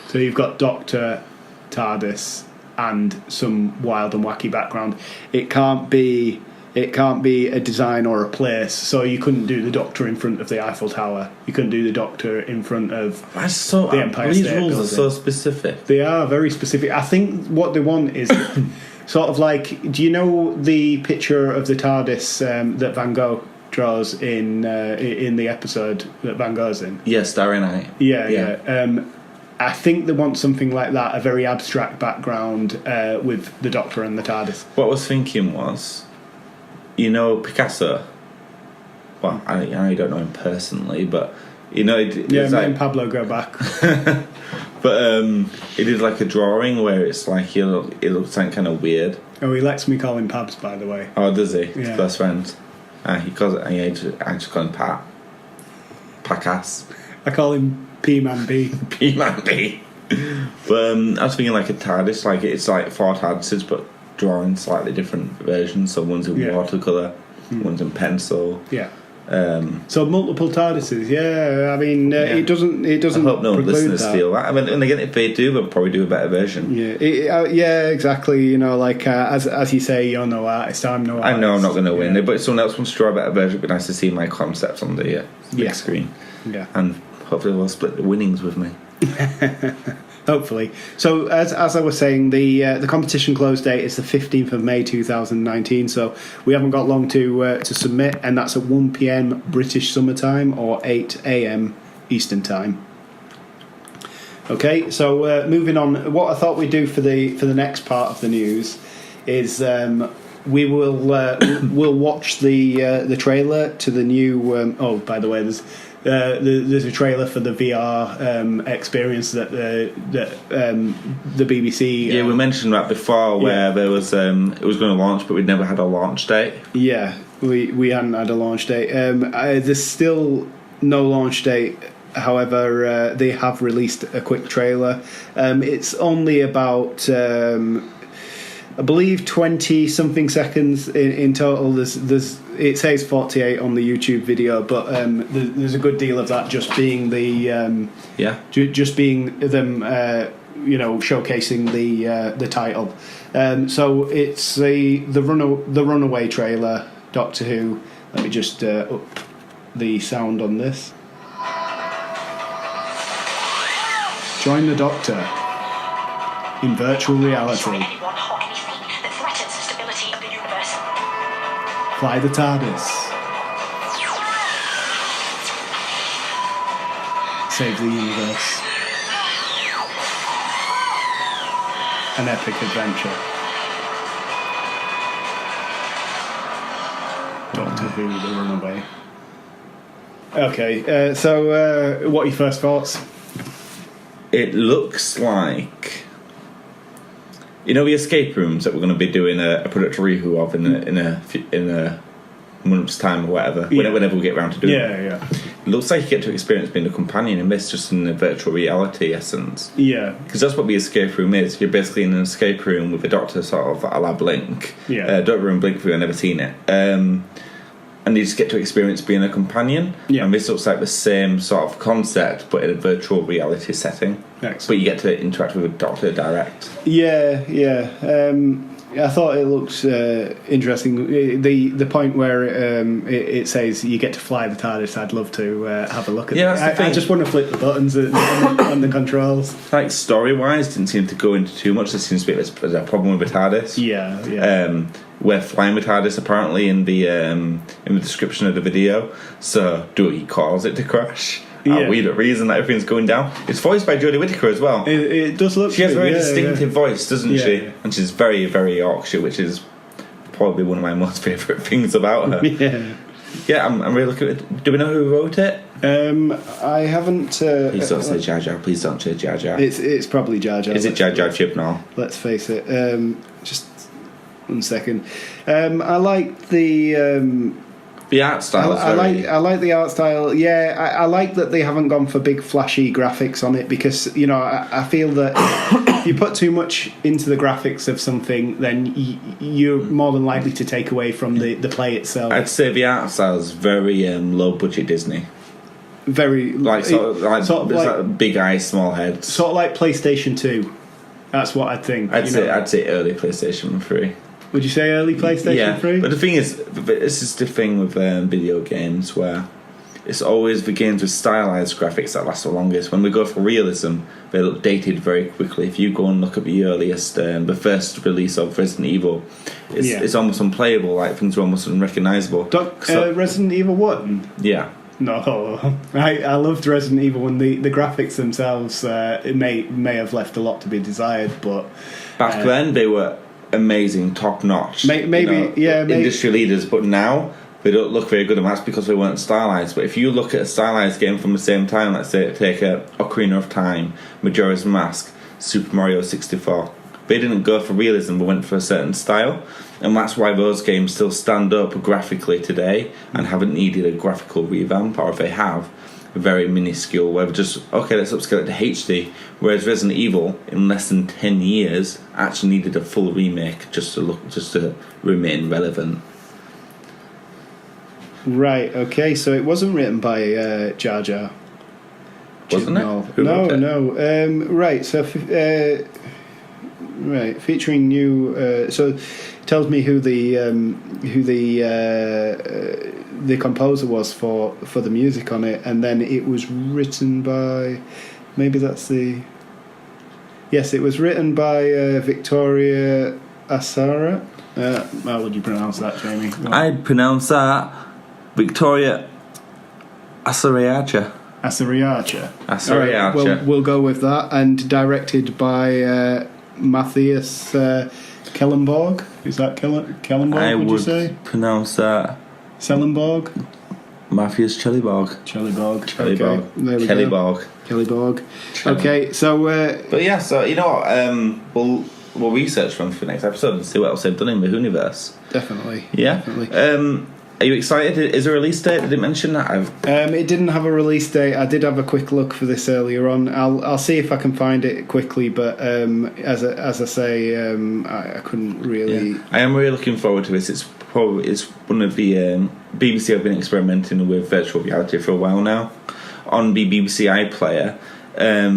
So you've got Doctor, TARDIS, and some wild and wacky background. It can't be a design or a place. So you couldn't do the Doctor in front of the Eiffel Tower. You couldn't do the Doctor in front of the Empire State Building. These rules are so specific. They are very specific. I think what they want is sort of like, do you know the picture of the TARDIS that Van Gogh draws in the episode that Van Gogh's in? Yes, Starry Night. Yeah. I think they want something like that, a very abstract background with the Doctor and the TARDIS. What I was thinking was, you know Picasso? Well, I know you don't know him personally, but you know... me and Pablo go back. But he did like a drawing where it's like it looks like kind of weird. Oh, he lets me call him Pabs, by the way. Oh, does he? Yeah. His best friend. He calls it... I just call him Pat. Pacas. I call him P-Man B. P-Man B. But I was thinking like a TARDIS, like it's like 4 TARDISes, but drawing slightly different versions. So one's in watercolour, one's in pencil. Yeah. So multiple TARDISes. Yeah. I mean, it doesn't. I hope no listeners feel that. I mean, and again, if they do, they'll probably do a better version. Yeah. Yeah. Exactly. You know, like as you say, you're no artist. I'm no artist. I know I'm not going to win it, but if someone else wants to draw a better version, it'd be nice to see my concept on the big screen. Yeah. And hopefully they'll split the winnings with me. Hopefully. So as I was saying, the competition close date is the 15th of May 2019. So we haven't got long to submit, and that's at 1 p.m. British Summer Time or 8 a.m. Eastern Time. Okay. So moving on. What I thought we'd do for the next part of the news is we will we'll watch the trailer to the new. Oh, by the way, there's a trailer for the VR experience that the BBC. Yeah, we mentioned that before, where there was it was going to launch, but we'd never had a launch date. Yeah, we hadn't had a launch date. There's still no launch date. However, they have released a quick trailer. It's only about I believe 20 something seconds in total. There's it says 48 on the YouTube video, but there's a good deal of that just being just being them showcasing the title. So it's the Runaway trailer, Doctor Who. Let me just up the sound on this. Join the Doctor in virtual reality. Fly the TARDIS. Save the universe. An epic adventure. Doctor Who, The Runaway. Okay, so what are your first thoughts? It looks like, you know, the escape rooms that we're going to be doing a product review of in a month's time or whatever, whenever we get around to doing it. Yeah. It looks like you get to experience being a companion in this, just in a virtual reality essence. Yeah. Because that's what the escape room is. You're basically in an escape room with a Doctor, sort of a la Blink. Yeah. Doctor and Blink, if you've never seen it. And you just get to experience being a companion. Yeah. And this looks like the same sort of concept, but in a virtual reality setting. Excellent. But you get to interact with a Doctor direct. Yeah. I thought it looks interesting. The point where it says you get to fly the TARDIS, I'd love to have a look at. Yeah, that's the thing. I just want to flip the buttons on the controls. Like story-wise, didn't seem to go into too much. There seems to be a problem with the TARDIS. Yeah. We're flying with TARDIS apparently in the description of the video. So do he cause it to crash? Are we the reason that everything's going down? It's voiced by Jodie Whittaker as well. It does look. She has a very distinctive voice, doesn't she? Yeah. And she's very, very Yorkshire, which is probably one of my most favourite things about her. Yeah, I'm really looking at it. Do we know who wrote it? I haven't. Please don't say Jar Jar. Please don't say Jar Jar. It's probably Jar Jar. Is it Jar Jar Chibnall? Let's face it. Just 1 second. I like the art style. I like the art style. Yeah, I like that they haven't gone for big flashy graphics on it because I feel that if you put too much into the graphics of something, then you're more than likely to take away from the play itself. I'd say the art style is very low budget Disney. Very sort of like big eyes, small heads. Sort of like PlayStation 2. That's what I think. I'd say early PlayStation 3. Would you say early PlayStation 3? But the thing is, this is the thing with video games where it's always the games with stylized graphics that last the longest. When we go for realism, they look dated very quickly. If you go and look at the earliest, the first release of Resident Evil, it's almost unplayable. Like things are almost unrecognisable. Resident Evil 1? Yeah. No, I loved Resident Evil when the graphics themselves it may have left a lot to be desired, but back then they were amazing, top notch. Maybe industry leaders, but now they don't look very good, and that's because they weren't stylized. But if you look at a stylized game from the same time, let's say take Ocarina of Time, Majora's Mask, Super Mario 64, they didn't go for realism, but went for a certain style, and that's why those games still stand up graphically today and haven't needed a graphical revamp, or if they have, very minuscule, where just let's upscale it to HD, whereas Resident Evil in less than 10 years actually needed a full remake just to remain relevant. Right, okay, so it wasn't written by Jar Jar, wasn't it? No. Right, so featuring new so it tells me who the composer was for the music on it, and then it was written by, maybe that's the, yes, it was written by Victoria Asara. How would you pronounce that, Jamie? I'd pronounce that Victoria Asariacha. Alright, well, we'll go with that. And directed by Matthias Kellenborg. Is that Kellenborg, would you say? Pronounce that Sellenborg? Matthias Kellyborg. Okay, there we go. Kellyborg. Okay, so but yeah, so you know what, we'll research one for the next episode and see what else they've done in the Hooniverse. Definitely. Are you excited? Is there a release date? Did it mention that? It didn't have a release date. I did have a quick look for this earlier on. I'll see if I can find it quickly, but as I say, I couldn't really. Yeah. I am really looking forward to this. It's one of the BBC have been experimenting with virtual reality for a while now. On the BBC iPlayer,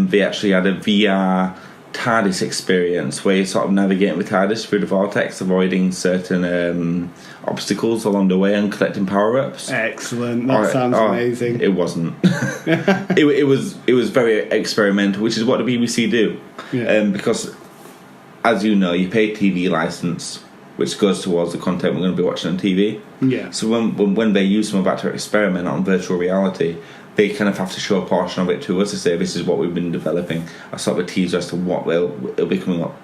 they actually had a VR TARDIS experience where you sort of navigating with TARDIS through the vortex, avoiding certain obstacles along the way and collecting power-ups. Excellent. That sounds amazing. It wasn't. it was very experimental, which is what the BBC do. Yeah. Because, as you know, you pay TV license, which goes towards the content we're going to be watching on TV. Yeah. So when they use some of that to experiment on virtual reality, they kind of have to show a portion of it to us to say this is what we've been developing, a sort of a teaser as to what will be coming up,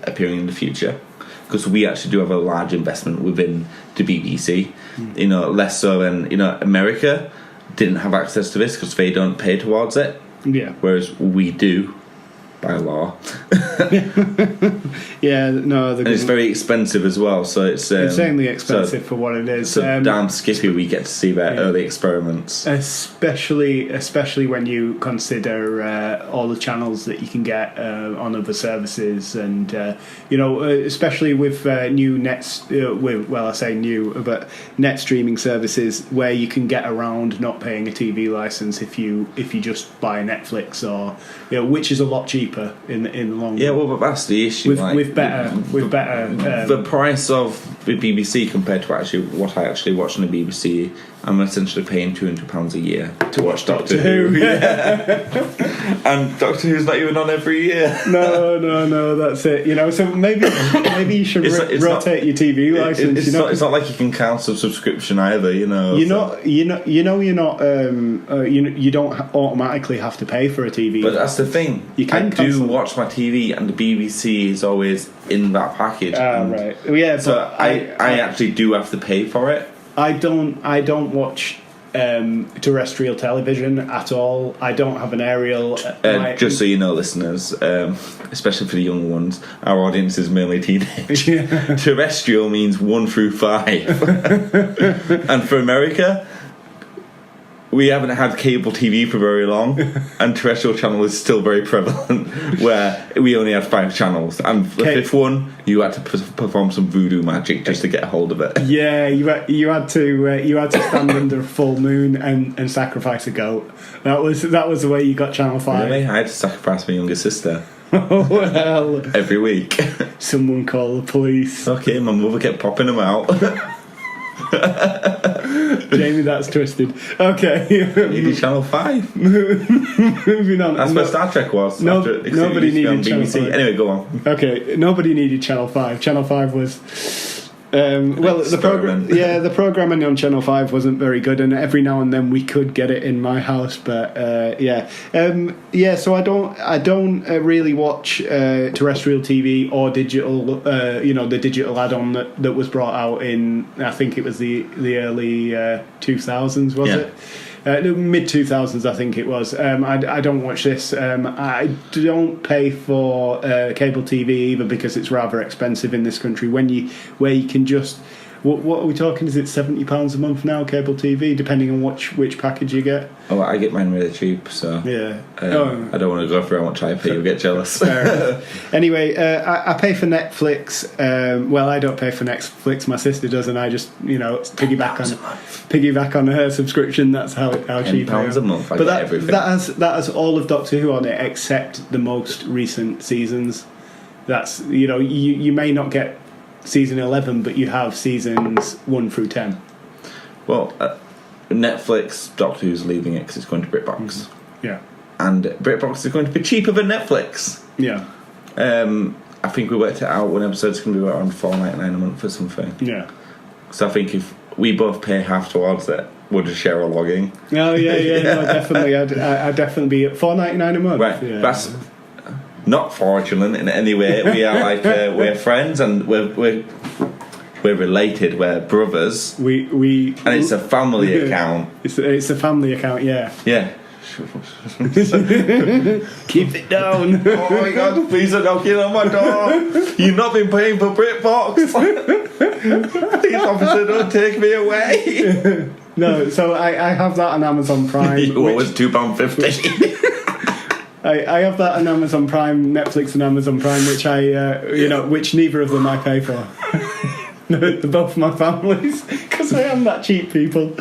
appearing in the future. Because we actually do have a large investment within the BBC, less so than America didn't have access to this because they don't pay towards it. Yeah. Whereas we do. By law. Yeah, no. And it's very expensive as well, so it's insanely expensive for what it is. So damn skippy we get to see their early experiments. Especially when you consider all the channels that you can get on other services, and especially with new nets. I say new, but net streaming services where you can get around not paying a TV license if you just buy Netflix or which is a lot cheaper cheaper in the long Yeah, run. well, but that's the issue. With better the price of the BBC compared to actually what I actually watch on the BBC, I'm essentially paying £200 a year to watch Doctor Who. Yeah. And Doctor Who's not even on every year. No, that's it. So maybe you should It's rotate your TV license. It's not like you can cancel subscription either. You don't automatically have to pay for a TV. But that's the thing. You can I do cancel. watch my TV, and the BBC is always in that package. Right. Yeah. So but I actually do have to pay for it. I don't watch terrestrial television at all. I don't have an aerial. Just so you know, listeners, especially for the young ones, our audience is mainly teenage. Yeah. Terrestrial means 1 through 5, and for America, we haven't had cable TV for very long, and terrestrial channel is still very prevalent, where we only had 5 channels, and the fifth one, you had to perform some voodoo magic just to get a hold of it. Yeah, you had to stand under a full moon and sacrifice a goat. That was the way you got Channel 5. Really? I had to sacrifice my younger sister Oh well. every week. Someone call the police. Okay, my mother kept popping them out. Jamie, that's twisted. Okay. You did Channel 5. Moving on. That's where Star Trek was. Nobody needed Channel 5. Anyway, go on. Okay, nobody needed Channel 5. Channel 5 was... the programming on Channel 5 wasn't very good, and every now and then we could get it in my house, but so I don't really watch terrestrial TV or digital, the digital add-on that was brought out in, I think it was the early 2000s, was it? Mid 2000s, I think it was. I don't watch this. I don't pay for cable TV either because it's rather expensive in this country. Where you can just, what are we talking? Is it £70 a month now? Cable TV, depending on which package you get. Oh, I get mine really cheap, so yeah. I don't want to go through how much I pay. You'll get jealous. Anyway, I pay for Netflix. Well, I don't pay for Netflix. My sister does, and I just piggyback on her subscription. That's how cheap. £10 a month. I get everything. that has all of Doctor Who on it except the most recent seasons. That's you may not get season 11, but you have seasons 1 through 10. Well, Netflix, Doctor Who's leaving it because it's going to BritBox. Yeah. And BritBox is going to be cheaper than Netflix. Yeah. I think we worked it out. One episode's going to be around $4.99 a month or something. Yeah. So I think if we both pay half towards it, we'll just share a logging. Oh yeah. No, definitely. I'd definitely be at $4.99 a month. Right. Yeah. That's not fraudulent in any way. We are like we're friends and we're related. We're brothers. We and it's a family account. It's a family account. Yeah. Yeah. Keep it down. Oh my God! Please don't knock on my door. You've not been paying for BritBox. Please, officer, don't take me away. No, so I have that on Amazon Prime. You owe us £2.50. I have that on Amazon Prime, Netflix and Amazon Prime, which which neither of them I pay for. They're both my families because I am that cheap, people.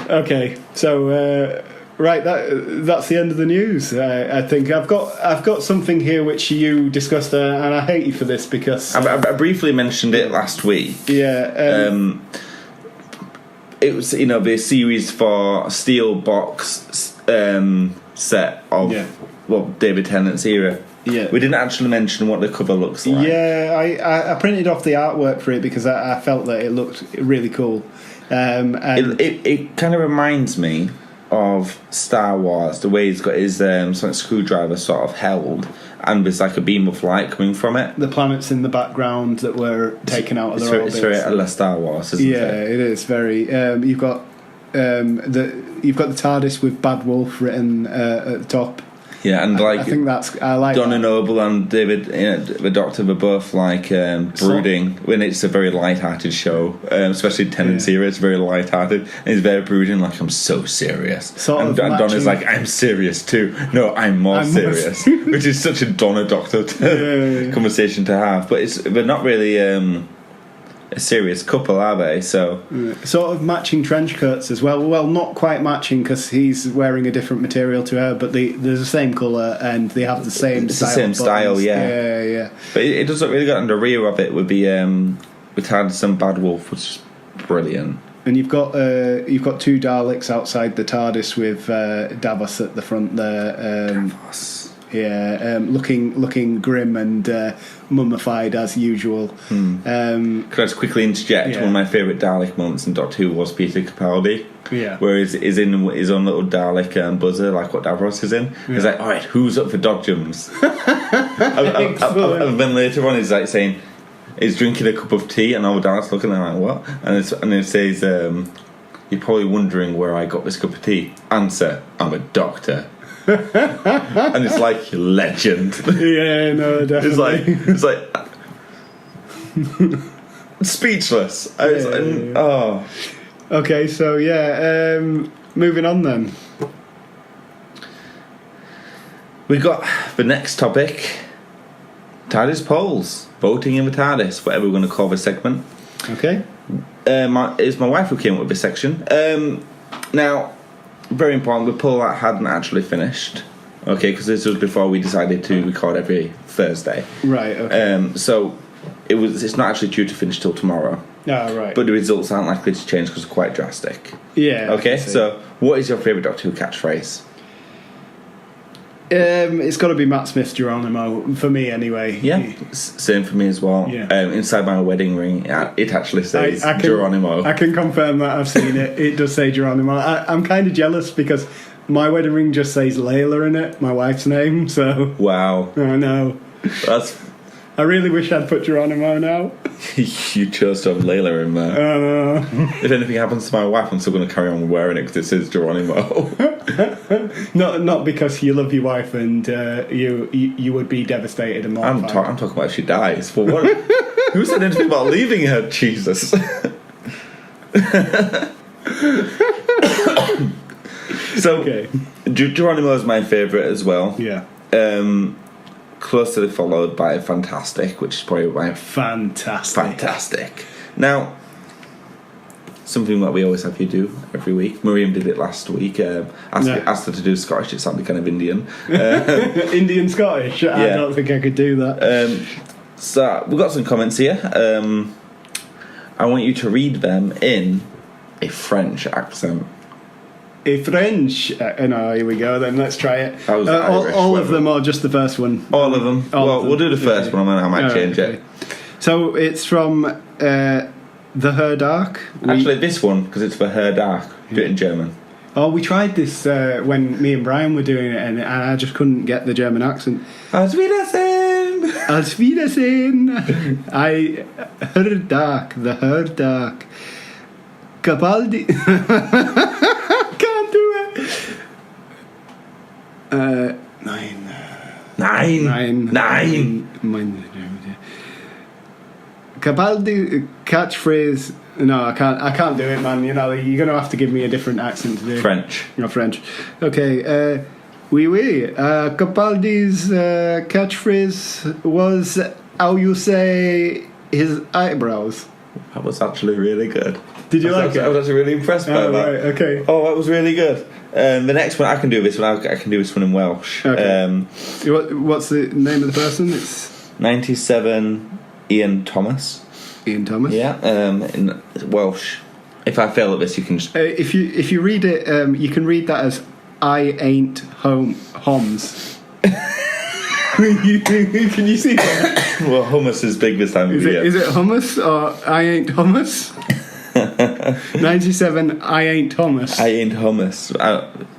Okay, so right, that's the end of the news. I think I've got something here which you discussed, and I hate you for this because I briefly mentioned it last week. Yeah. It was the series for Steel Box set of David Tennant's era. Yeah. We didn't actually mention what the cover looks like. Yeah, I printed off the artwork for it because I felt that it looked really cool. And it kind of reminds me of Star Wars, the way he's got his sonic screwdriver sort of held, and there's like a beam of light coming from it. The planets in the background that were taken out of their orbits. It's very a la Star Wars, isn't it? Yeah, it is very. You've got the TARDIS with Bad Wolf written at the top. Yeah, and I think I like Donna that. Noble and David, the Doctor, were both like brooding when it's a very light-hearted show, especially Tennant's era. It's very light-hearted, and he's very brooding, like I'm so serious. And Donna's like, I'm serious too. No, I'm more serious, which is such a Donna Doctor conversation to have. But they're not really a serious couple, are they? So Sort of matching trench coats as well. Well, not quite matching because he's wearing a different material to her, but there's the same colour and they have the same it's style. the same style, yeah. Yeah. But it does look really good. And the rear of it would be with TARDIS and Bad Wolf, which is brilliant. And you've got two Daleks outside the TARDIS with Davos at the front there. Davos. Yeah, looking grim and mummified as usual. Could I just quickly interject? Yeah. One of my favourite Dalek moments in Doctor Who was Peter Capaldi. Yeah. Where he's in his own little Dalek buzzer, like what Davros is in. He's like, alright, who's up for Dog Jums? And then later on he's like saying, he's drinking a cup of tea and all the Daleks looking at him like, what? And it says, you're probably wondering where I got this cup of tea. Answer, I'm a doctor. And it's like, legend. Yeah, no, definitely. It's like speechless. Oh. Okay, so moving on then. We got the next topic: TARDIS polls, voting in the TARDIS, whatever we're going to call this segment. Okay. It's my wife who came up with this section. Now, very important, the poll that hadn't actually finished. Okay, because this was before we decided to record every Thursday. Right. Okay. So it's not actually due to finish till tomorrow. Ah, right. But the results aren't likely to change because they're quite drastic. Yeah. Okay, so what is your favourite Doctor Who catchphrase? It's got to be Matt Smith Geronimo for me anyway. Yeah, same for me as well. Yeah. Inside my wedding ring, it actually says I can, Geronimo. I can confirm that I've seen it. It does say Geronimo. I'm kind of jealous because my wedding ring just says Layla in it, my wife's name. So Wow, I know. I really wish I'd put Geronimo now. You chose to have Layla in there. I know. If anything happens to my wife, I'm still going to carry on wearing it because it says Geronimo. Not because you love your wife and you would be devastated and I'm mortified. talking about if she dies. For what? Who said anything about leaving her? Jesus. So, Okay. Geronimo is my favourite as well. Yeah. Closely followed by Fantastic, which is probably my Fantastic. Now, something that we always have you do every week. Miriam did it last week. Asked her to do Scottish. It sounded kind of Indian. Indian Scottish. I Yeah. don't think I could do that. So we've got some comments here. I want you to read them in a French accent. A French. No, here we go then. Let's try it. I was Irish, all of whatever. them or just the first one? All of them. All Well, of them. we'll do the first Okay. one and then I might change okay. it. So it's from The Her Dark. Actually, this one, because it's for her dark. Do it in German. We tried this when me and Brian were doing it, and I just couldn't get the German accent. Auf Wiedersehen! Als Wiedersehen. Her Dark. The Her Dark. Capaldi. Can't do it. Nine. Capaldi catchphrase. No, I can't do it, man. You know, you're gonna have to give me a different accent to do. French. You're French. Okay. Oui. Capaldi's catchphrase was how you say his eyebrows. That was actually really good. Did you like it? I was actually really impressed by Oh, that. right, okay. Oh, that was really good. The next one, I can do this one. I can do this one in Welsh. Okay. What's the name of the person? It's 97 Ian Thomas. Ian Thomas. Yeah, in Welsh. If I fail at this, you can just... If you read it, you can read that as I ain't homs. Can you see that? Well, hummus is big this time of year. Is it hummus or I ain't hummus? 97 I ain't hummus. I ain't hummus.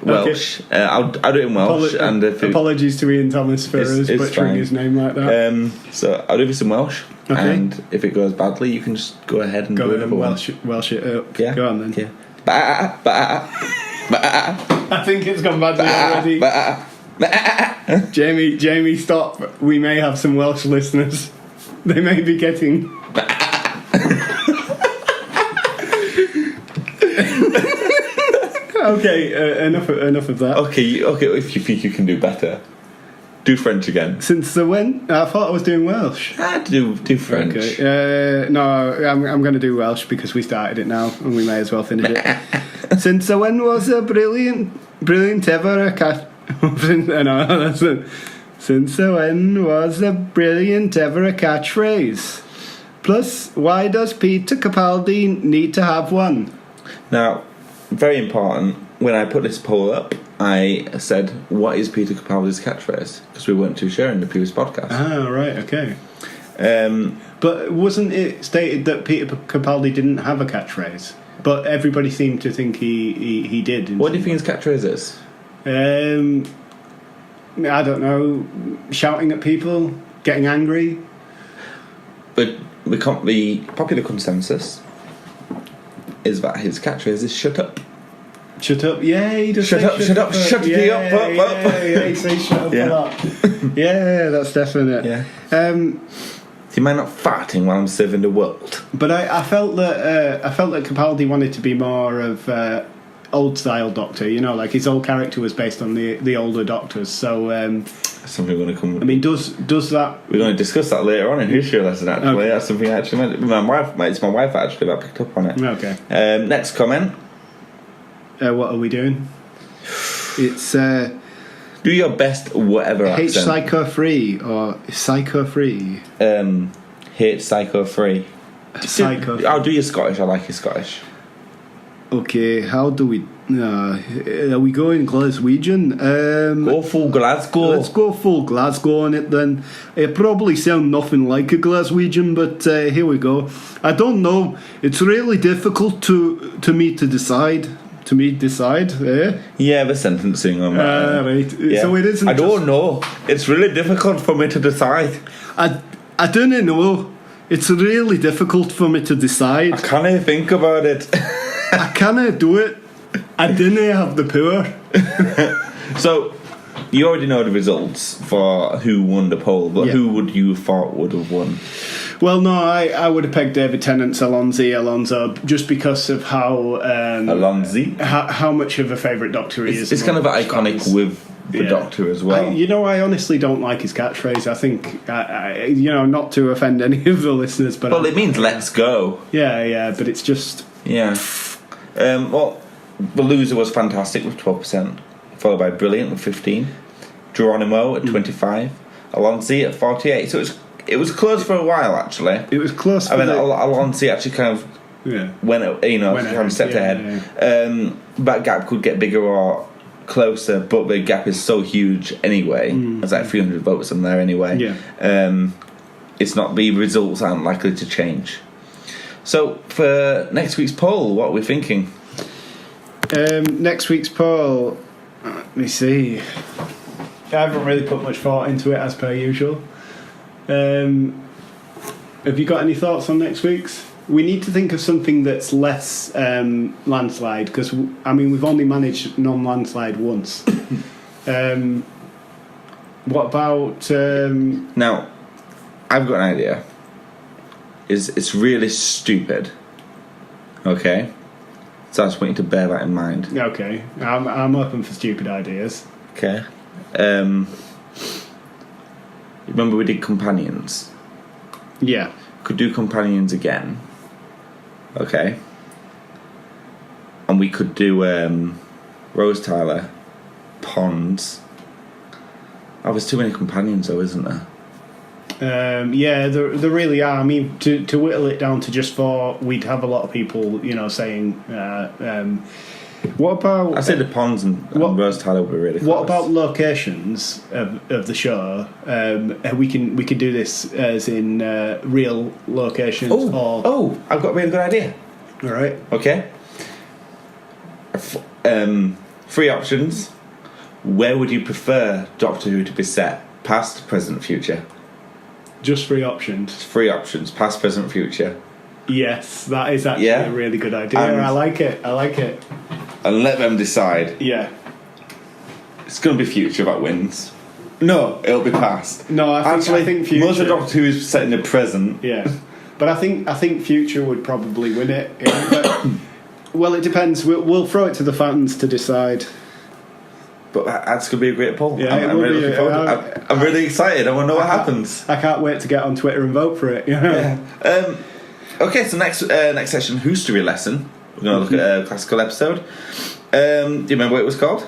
Welsh. Okay. I'll do it in Welsh. Apologies to Ian Thomas for us butchering fine. his name like that. So I'll do this in Welsh. Okay. And if it goes badly, you can just go ahead and do another one. Welsh it up. Yeah. Go on then. Yeah. I think it's gone badly already. Jamie, stop. We may have some Welsh listeners. They may be getting... Okay, enough of that. Okay, if you think you can do better. Do French again. Since the when? I thought I was doing Welsh. Do French. Okay. No, I'm going to do Welsh because we started it now and we may as well finish it. Since the when was a brilliant ever a cat. Since the when was a brilliant ever a catchphrase. Plus, why does Peter Capaldi need to have one? Now, very important. When I put this poll up, I said, "What is Peter Capaldi's catchphrase?" Because we weren't too sure in the previous podcast. Ah, right, okay. But wasn't it stated that Peter Capaldi didn't have a catchphrase? But everybody seemed to think he did. What do you think his catchphrase is? I don't know. Shouting at people, getting angry. But the popular consensus is that his catchphrase is "Shut up." Shut up! Yeah, he does. Shut up! Shut up! Shut me up! Yeah, he says shut up a lot. Yeah, that's definite. Yeah. Do you mind not farting while I'm serving the world? But I felt that Capaldi wanted to be more of old style Doctor. You know, like his whole character was based on the older Doctors. So that's something we're going to come. I mean, does that? We're going to discuss that later on in history lesson. Actually, okay. That's something I actually meant. My wife, it's my wife actually that picked up on it. Okay. Next comment. What are we doing? It's do your best whatever accent. H Psycho Free or Psycho Free. H Psycho Free. Psycho. I'll do your Scottish. I like your Scottish. Okay, how do we? Are we going Glaswegian? Go full Glasgow. Let's go full Glasgow on it then. It probably sound nothing like a Glaswegian, but here we go. I don't know. It's really difficult to me to decide. To me, decide. Yeah, the sentencing on that. Right. Yeah. So it isn't. I don't know. It's really difficult for me to decide. I don't know. It's really difficult for me to decide. I can't think about it. I can't do it. I didn't have the power. So, you already know the results for who won the poll, but who would you have thought would have won? Well, no, I would have pegged David Tennant's Alonso just because of how how much of a favourite Doctor he is. It's kind of iconic with the Doctor as well. I honestly don't like his catchphrase. I think, not to offend any of the listeners, but it means "let's go." Yeah, but it's just well, the loser was fantastic with 12%, followed by Brilliant with 15%, Geronimo at 25%, Alonso at 48%. So it was close for a while, actually. It was close. Alonso actually kind of went stepped ahead. Yeah. That gap could get bigger or closer, but the gap is so huge anyway. There's like 300 votes in there anyway. Yeah. It's not, the results aren't likely to change. So for next week's poll, what are we thinking? Next week's poll, let me see. I haven't really put much thought into it as per usual. Have you got any thoughts on next week's? We need to think of something that's less landslide, because we've only managed non-landslide once. What about now? I've got an idea. It's really stupid. Okay, so I just want you to bear that in mind. Okay, I'm open for stupid ideas. Okay. Remember we did Companions? Yeah. Could do Companions again. Okay. And we could do Rose Tyler, Ponds. Oh, there's too many Companions though, isn't there? Yeah, there really are. I mean, to whittle it down to just 4, we'd have a lot of people, saying... what about... I said the Ponds and Rose Tyler were really close. What about locations of the show? We can do this as in real locations. I've got a really good idea. All right. Okay. 3 options. Where would you prefer Doctor Who to be set? Past, present, future? Just 3 options. 3 options. Past, present, future. Yes, that is actually a really good idea. I like it. And let them decide. Yeah. It's going to be future that wins. No, it'll be past. No, I think future. Most of Doctor Who is set in the present. Yeah, but I think future would probably win it. Well, it depends. We'll throw it to the fans to decide. But that's going to be a great poll. Yeah, I'm really looking forward to it. I'm really excited. I want to know what happens. I can't wait to get on Twitter and vote for it. You know? Yeah. Okay, so next session, History Lesson. We're going to look at a classical episode. Do you remember what it was called?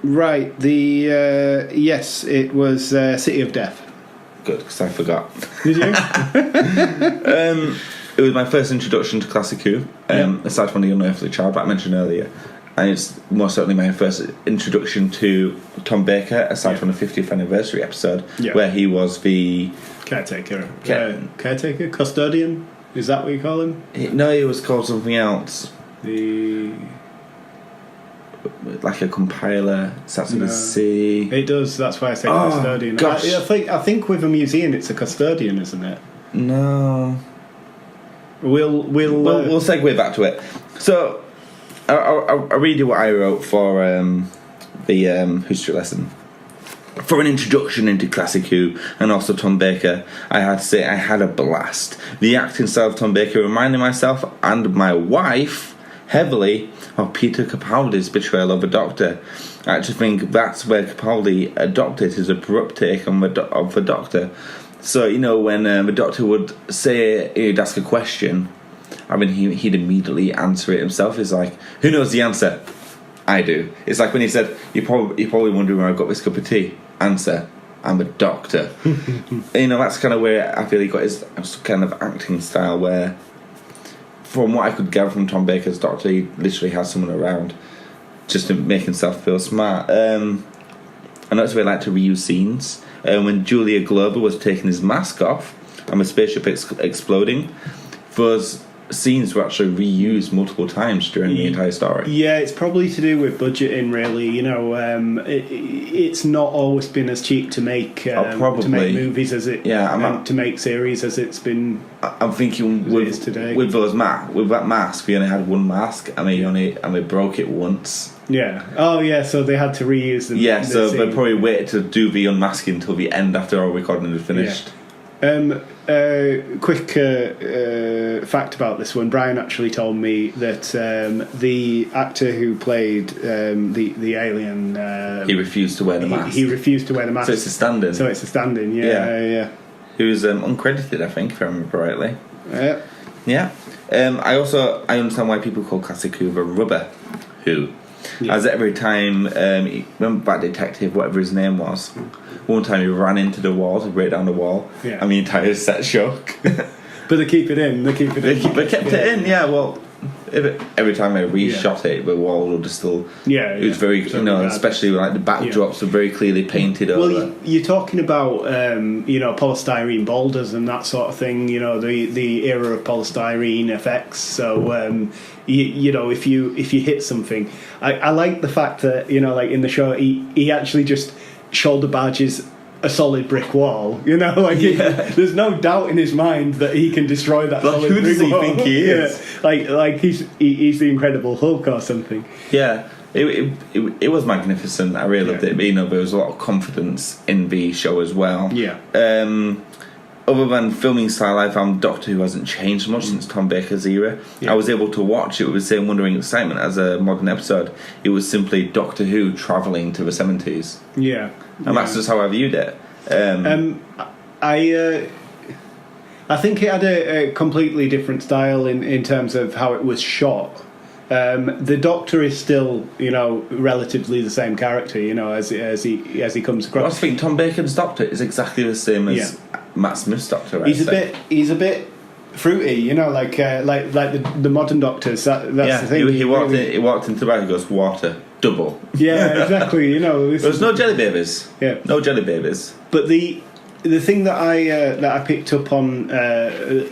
Right. Yes, it was City of Death. Good, because I forgot. Did you? It was my first introduction to Classic Who, aside from The Unearthly Child that I mentioned earlier. And it's most certainly my first introduction to Tom Baker, aside from the 50th anniversary episode, where he was the... Caretaker. Caretaker? Custodian? Is that what you call him? No, he was called something else. Like a compiler, starts with a C. It does, that's why I say custodian. Gosh. I think with a museum it's a custodian, isn't it? No. We'll segue back to it. So, I'll read you what I wrote for the history lesson. For an introduction into Classic Who and also Tom Baker, I had to say I had a blast. The acting style of Tom Baker reminded myself and my wife heavily of Peter Capaldi's portrayal of a Doctor. I actually think that's where Capaldi adopted his abrupt take on of the Doctor. So, you know, when the Doctor would say, he'd ask a question, I mean, he'd immediately answer it himself. He's like, who knows the answer? I do. It's like when he said, you're probably wondering where I got this cup of tea. Answer, I'm a doctor. You know, that's kind of where I feel he got his kind of acting style, where from what I could gather from Tom Baker's Doctor, he literally has someone around just to make himself feel smart. I noticed we like to reuse scenes. When Julia Glover was taking his mask off and the spaceship exploding, those scenes were actually reused multiple times during the entire story. Yeah, it's probably to do with budgeting, really. You know, it's not always been as cheap to make movies as it to make series as it's been. I'm thinking with today. with that mask, we only had one mask, and we broke it once. Yeah. Oh, yeah. So they had to reuse them. Yeah. So they probably waited to do the unmasking until the end after our recording had finished. Yeah. Quick fact about this one. Brian actually told me that the actor who played the alien, he refused to wear the mask. He refused to wear the mask. So it's a stand-in. Yeah. He was uncredited, I think, if I remember rightly. Yeah. Yeah. I understand why people call Classic Who the Rubber Who. Yeah. As every time, remember that detective, whatever his name was, one time he ran into the wall to break down the wall, and the entire set shook. But they keep it in. They kept it in. Yeah. Well, every time I reshot it, the wall would still. Yeah. It was very, especially like the backdrops were very clearly painted over. Well, you're talking about polystyrene boulders and that sort of thing. You know, the era of polystyrene effects. So if you hit something, I like the fact that like in the show he actually just shoulder barges a solid brick wall, there's no doubt in his mind that he can destroy that solid brick wall. Who does he think he is? Like he's the Incredible Hulk or something. Yeah, it was magnificent. I really loved it. But, there was a lot of confidence in the show as well. Yeah. Other than filming style, I found Doctor Who hasn't changed much since Tom Baker's era. I was able to watch it with the same wondering excitement as a modern episode. It was simply Doctor Who travelling to the 70s. Yeah. And that's just how I viewed it. I think it had a completely different style in terms of how it was shot. The Doctor is still, relatively the same character, as he comes across. I think Tom Baker's Doctor is exactly the same as Matt Smith's Doctor. He's a bit fruity, like the modern Doctors. That's the thing. He walked into the bar. He goes, water, double. Yeah, exactly. There's no jelly babies. Yeah, no jelly babies. But the thing that I picked up on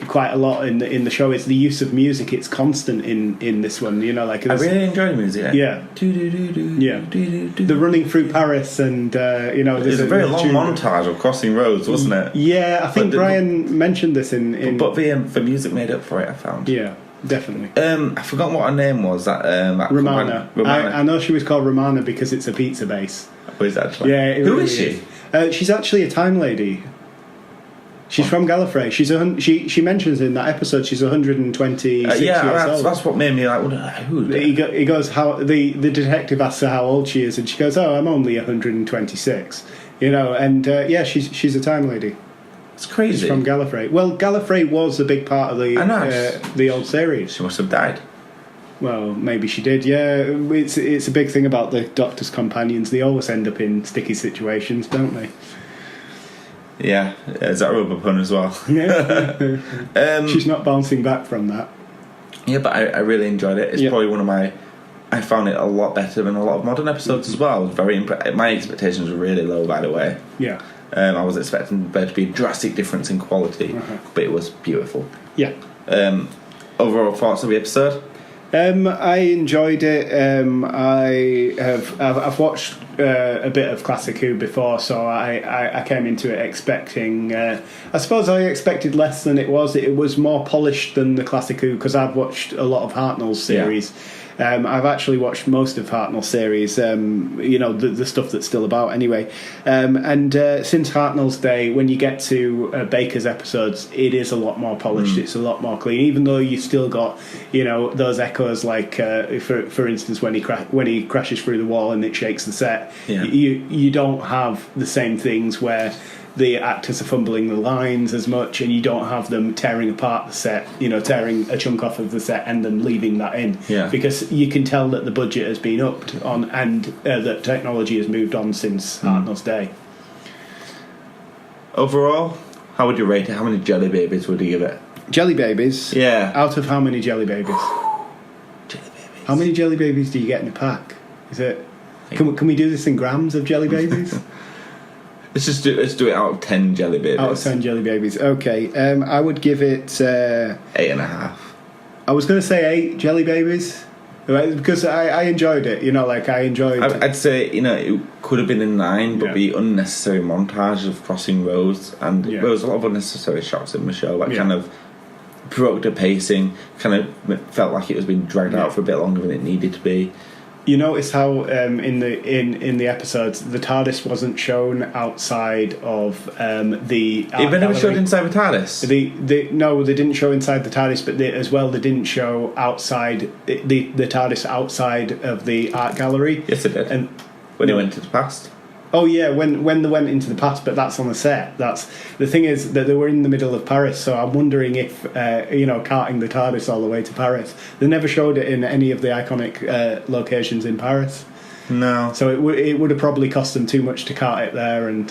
quite a lot in the show is the use of music. It's constant in this one. I really enjoy the music. Yeah. The running through Paris and there's a very long montage of crossing roads, wasn't it? Yeah, I think Brian mentioned this in but the music made up for it, I found. Yeah, definitely. I forgot what her name was. That Romana. I know she was called Romana because it's a pizza base. Oh, is that actually? Yeah. Who is she? She's actually a time lady. She's from Gallifrey. She mentions in that episode she's 126 years old. That's what made me like, who? He goes, how the detective asks her how old she is, and she goes, "Oh, I'm only 126." You know, and she's a time lady. It's crazy. She's from Gallifrey. Well, Gallifrey was a big part of the old series. She must have died. Well, maybe she did. Yeah, it's a big thing about the Doctor's companions. They always end up in sticky situations, don't they? Yeah, is that a rubber pun as well? Yeah. She's not bouncing back from that. Yeah, but I really enjoyed it. It's probably one of my... I found it a lot better than a lot of modern episodes as well. I was very my expectations were really low, by the way. Yeah. I was expecting there to be a drastic difference in quality, but it was beautiful. Yeah. Overall thoughts of the episode? I enjoyed it. I've watched a bit of Classic Who before, so I came into it expecting. I suppose I expected less than it was. It was more polished than the Classic Who because I've watched a lot of Hartnell's series. Yeah. I've actually watched most of Hartnell's series, the stuff that's still about anyway. And since Hartnell's day, when you get to Baker's episodes, it is a lot more polished. It's a lot more clean, even though you've still got, those echoes like, for instance, when he crashes through the wall and it shakes the set. Yeah. You don't have the same things where the actors are fumbling the lines as much, and you don't have them tearing apart the set, tearing a chunk off of the set and then leaving that in. Yeah. Because you can tell that the budget has been upped on, and that technology has moved on since Hartnell's day. Overall, how would you rate it? How many jelly babies would you give it? Jelly babies? Yeah. Out of how many jelly babies? Jelly babies. How many jelly babies do you get in a pack? Is it? Can we do this in grams of jelly babies? Let's do it out of 10 jelly babies. Out of 10 jelly babies. Okay. I would give it 8.5. I was going to say 8 jelly babies, right? Because I enjoyed it. I enjoyed. I'd say it could have been a 9, but the unnecessary montage of crossing roads, and there was a lot of unnecessary shots in the show that kind of broke the pacing. Kind of felt like it was being dragged out for a bit longer than it needed to be. You notice how in the episodes the TARDIS wasn't shown outside of the art Even if it gallery. showed inside the TARDIS? No, they didn't show inside the TARDIS, but they didn't show outside the TARDIS outside of the art gallery. Yes, it did. And when it went to the past. Oh yeah, when they went into the past, but that's on the set. That's the thing is that they were in the middle of Paris, so I'm wondering if carting the TARDIS all the way to Paris. They never showed it in any of the iconic locations in Paris. No. So it would have probably cost them too much to cart it there and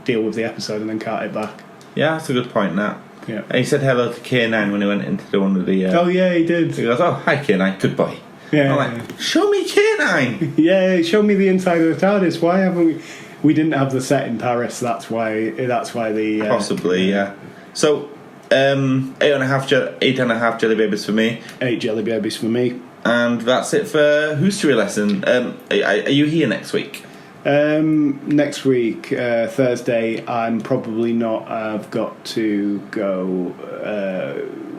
deal with the episode and then cart it back. Yeah, that's a good point. That. Yeah. And he said hello to K9 when he went into one of the. Oh yeah, he did. He goes, "Oh, hi K9, goodbye." Yeah. I'm like, show me K9. Yeah, show me the inside of the TARDIS. Why haven't we? We didn't have the set in Paris. That's why the possibly yeah. So 8.5 jelly babies for me. 8 jelly babies for me. And that's it for History Lesson. Are you here next week? Next week, Thursday, I'm probably not. I've got to go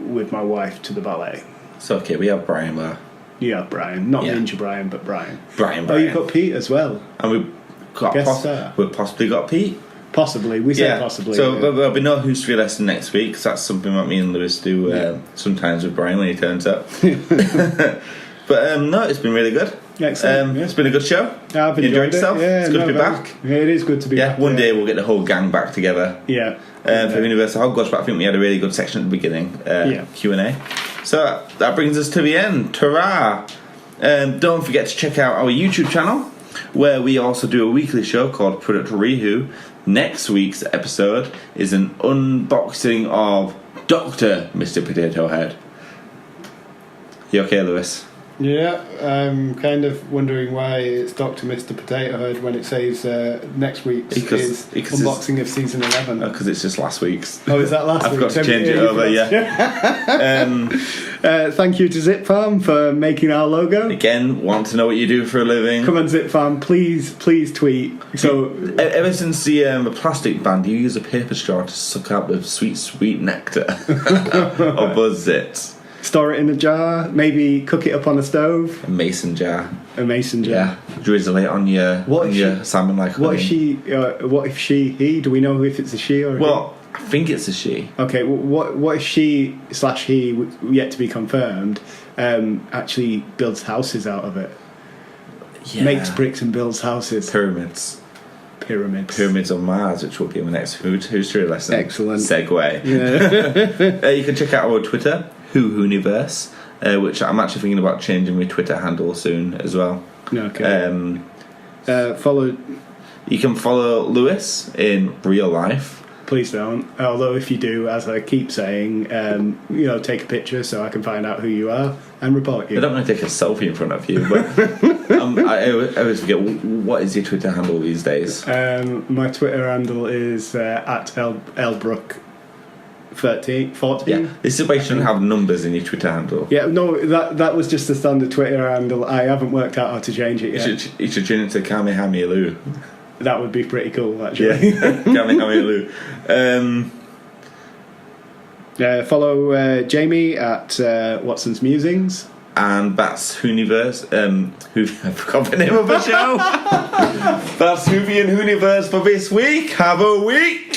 with my wife to the ballet. So okay, we have Brian there. Yeah, Brian. Not Ninja Brian, but Brian. Brian. Oh, you've got Pete as well. And we've possibly got Pete. Possibly. We say possibly. So there'll be no History Lesson next week, because that's something that me and Lewis do sometimes with Brian when he turns up. But no, it's been really good. Excellent. It's been a good show. I've enjoyed yourself? Yeah, it's good to be back. Yeah, it is good to be back. One day we'll get the whole gang back together. Yeah. For Universal Hogwash, but I think we had a really good section at the beginning. Q&A. So that brings us to the end. Ta-ra! Don't forget to check out our YouTube channel, where we also do a weekly show called Product Rehu. Next week's episode is an unboxing of Dr. Mr. Potato Head. You okay, Lewis? Yeah, I'm kind of wondering why it's Dr. Mr. Potato Head when it says next week's is unboxing of season 11. Because it's just last week's. Oh, is that last week? I've got to change it over, thank you to Zip Farm for making our logo. Again, want to know what you do for a living? Come on, Zip Farm, please tweet. So ever since the plastic ban, do you use a paper straw to suck out the sweet nectar? Or buzz it? Store it in a jar. Maybe cook it up on a stove. A mason jar. A mason jar. Yeah. Drizzle it on your salmon like honey. What is she? What if she? He? Do we know if it's a she or a Well, I think it's a she. Okay. What if she / he, yet to be confirmed, actually builds houses out of it? Yeah. Makes bricks and builds houses. Pyramids on Mars, which will be my next history lesson. Excellent segue. Yeah. You can check out our Twitter, Whooniverse, which I'm actually thinking about changing my Twitter handle soon as well. Okay. Follow. You can follow Lewis in real life. Please don't. Although if you do, as I keep saying, take a picture so I can find out who you are and report you. I don't want to take a selfie in front of you, but I always forget, what is your Twitter handle these days? My Twitter handle is at Elbrook 14. Yeah, this is why you shouldn't have numbers in your Twitter handle. Yeah, no, that was just the standard Twitter handle. I haven't worked out how to change it yet. You should change it to Kamehameha. That would be pretty cool, actually. Yeah, Kamehameha. Follow Jamie at Watson's Musings. And that's Whooniverse. I forgot the name of the show. That's Hoovy and Whooniverse for this week. Have a week.